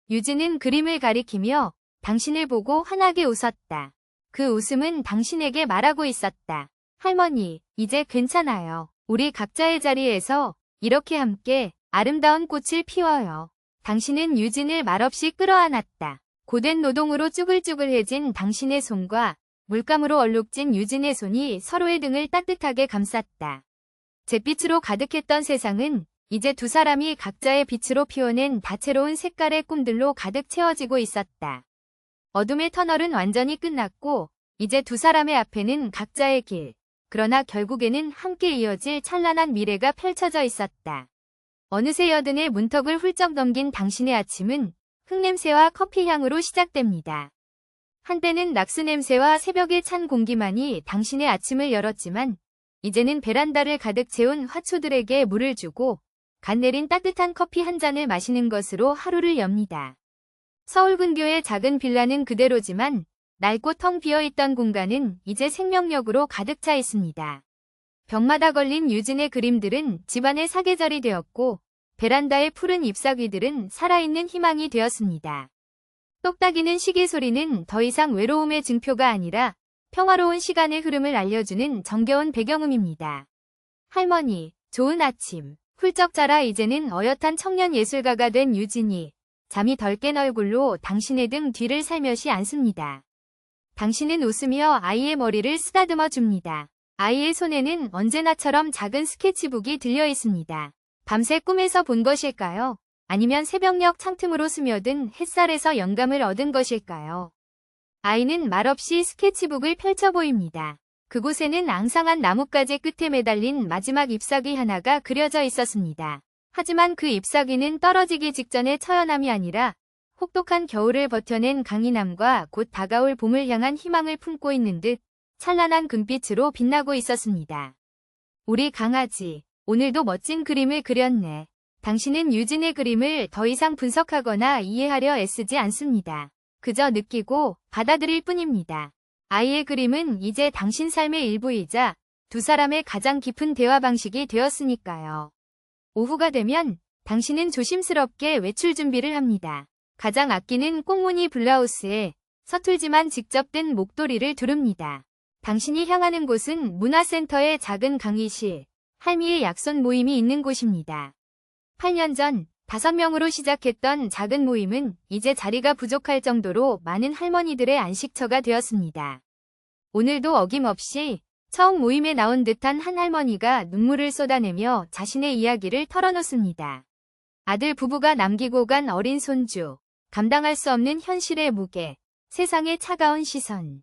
유진은 그림을 가리키며 당신을 보고 환하게 웃었다. 그 웃음은 당신에게 말하고 있었다. 할머니, 이제 괜찮아요. 우리 각자의 자리에서 이렇게 함께 아름다운 꽃을 피워요. 당신은 유진을 말없이 끌어안았다. 고된 노동으로 쭈글쭈글해진 당신의 손과 물감으로 얼룩진 유진의 손이 서로의 등을 따뜻하게 감쌌다. 잿빛으로 가득했던 세상은 이제 두 사람이 각자의 빛으로 피워낸 다채로운 색깔의 꿈들로 가득 채워지고 있었다. 어둠의 터널은 완전히 끝났고 이제 두 사람의 앞에는 각자의 길, 그러나 결국에는 함께 이어질 찬란한 미래가 펼쳐져 있었다. 어느새 여든의 문턱을 훌쩍 넘긴 당신의 아침은 흙냄새와 커피향으로 시작됩니다. 한때는 낙수 냄새와 새벽의 찬 공기만이 당신의 아침을 열었지만 이제는 베란다를 가득 채운 화초들에게 물을 주고 갓 내린 따뜻한 커피 한 잔을 마시는 것으로 하루를 엽니다. 서울 근교의 작은 빌라는 그대로지만 낡고 텅 비어있던 공간은 이제 생명력으로 가득 차 있습니다. 벽마다 걸린 유진의 그림들은 집안의 사계절이 되었고 베란다의 푸른 잎사귀들은 살아있는 희망이 되었습니다. 똑딱이는 시계 소리는 더 이상 외로움의 증표가 아니라 평화로운 시간의 흐름을 알려주는 정겨운 배경음입니다. 할머니, 좋은 아침. 훌쩍 자라 이제는 어엿한 청년 예술가가 된 유진이 잠이 덜 깬 얼굴로 당신의 등 뒤를 살며시 앉습니다. 당신은 웃으며 아이의 머리를 쓰다듬어 줍니다. 아이의 손에는 언제나처럼 작은 스케치북이 들려 있습니다. 밤새 꿈에서 본 것일까요? 아니면 새벽녘 창틈으로 스며든 햇살에서 영감을 얻은 것일까요? 아이는 말없이 스케치북을 펼쳐 보입니다. 그곳에는 앙상한 나뭇가지 끝에 매달린 마지막 잎사귀 하나가 그려져 있었습니다. 하지만 그 잎사귀는 떨어지기 직전의 처연함이 아니라 혹독한 겨울을 버텨낸 강인함과 곧 다가올 봄을 향한 희망을 품고 있는 듯 찬란한 금빛으로 빛나고 있었습니다. 우리 강아지, 오늘도 멋진 그림을 그렸네. 당신은 유진의 그림을 더 이상 분석하거나 이해하려 애쓰지 않습니다. 그저 느끼고 받아들일 뿐입니다. 아이의 그림은 이제 당신 삶의 일부이자 두 사람의 가장 깊은 대화 방식이 되었으니까요. 오후가 되면 당신은 조심스럽게 외출 준비를 합니다. 가장 아끼는 꽁무니 블라우스에 서툴지만 직접 뜬 목도리를 두릅니다. 당신이 향하는 곳은 문화센터의 작은 강의실, 할미의 약손 모임이 있는 곳입니다. 8년 전 5명으로 시작했던 작은 모임은 이제 자리가 부족할 정도로 많은 할머니들의 안식처가 되었습니다. 오늘도 어김없이 처음 모임에 나온 듯한 한 할머니가 눈물을 쏟아내며 자신의 이야기를 털어놓습니다. 아들 부부가 남기고 간 어린 손주, 감당할 수 없는 현실의 무게, 세상의 차가운 시선.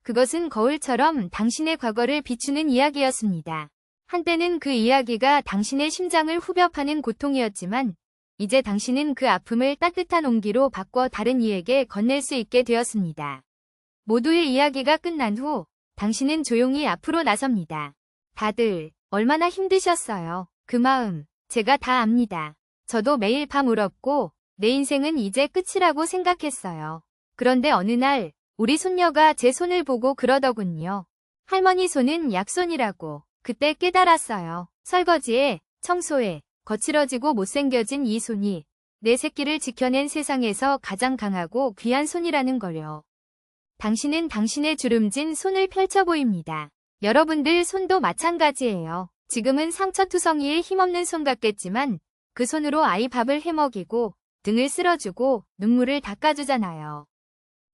그것은 거울처럼 당신의 과거를 비추는 이야기였습니다. 한때는 그 이야기가 당신의 심장을 후벼 파는 고통이었지만 이제 당신은 그 아픔을 따뜻한 온기로 바꿔 다른 이에게 건넬 수 있게 되었습니다. 모두의 이야기가 끝난 후 당신은 조용히 앞으로 나섭니다. 다들 얼마나 힘드셨어요. 그 마음 제가 다 압니다. 저도 매일 밤 울었고 내 인생은 이제 끝이라고 생각했어요. 그런데 어느 날 우리 손녀가 제 손을 보고 그러더군요. 할머니 손은 약손이라고. 그때 깨달았어요. 설거지에, 청소에, 거칠어지고 못생겨진 이 손이 내 새끼를 지켜낸 세상에서 가장 강하고 귀한 손이라는 걸요. 당신은 당신의 주름진 손을 펼쳐 보입니다. 여러분들 손도 마찬가지예요. 지금은 상처투성이의 힘없는 손 같겠지만 그 손으로 아이 밥을 해먹이고 등을 쓸어주고 눈물을 닦아주잖아요.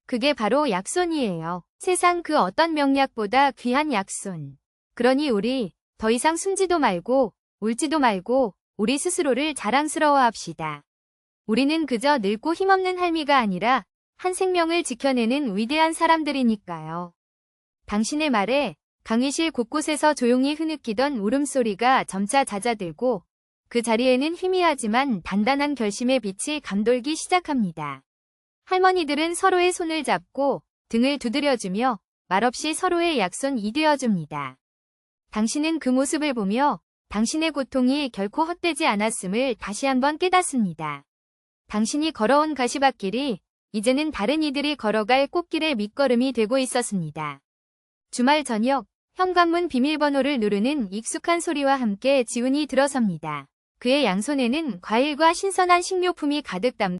그게 바로 약손이에요. 세상 그 어떤 명약보다 귀한 약손. 그러니 우리 더 이상 숨지도 말고 울지도 말고 우리 스스로를 자랑스러워합시다. 우리는 그저 늙고 힘없는 할미가 아니라 한 생명을 지켜내는 위대한 사람들이니까요. 당신의 말에 강의실 곳곳에서 조용히 흐느끼던 울음소리가 점차 잦아들고 그 자리에는 희미하지만 단단한 결심의 빛이 감돌기 시작합니다. 할머니들은 서로의 손을 잡고 등을 두드려주며 말없이 서로의 약손이 되어줍니다. 당신은 그 모습을 보며 당신의 고통이 결코 헛되지 않았음을 다시 한번 깨닫습니다. 당신이 걸어온 가시밭길이 이제는 다른 이들이 걸어갈 꽃길의 밑거름이 되고 있었습니다. 주말 저녁, 현관문 비밀번호를 누르는 익숙한 소리와 함께 지훈이 들어섭니다. 그의 양손에는 과일과 신선한 식료품이 가득 담긴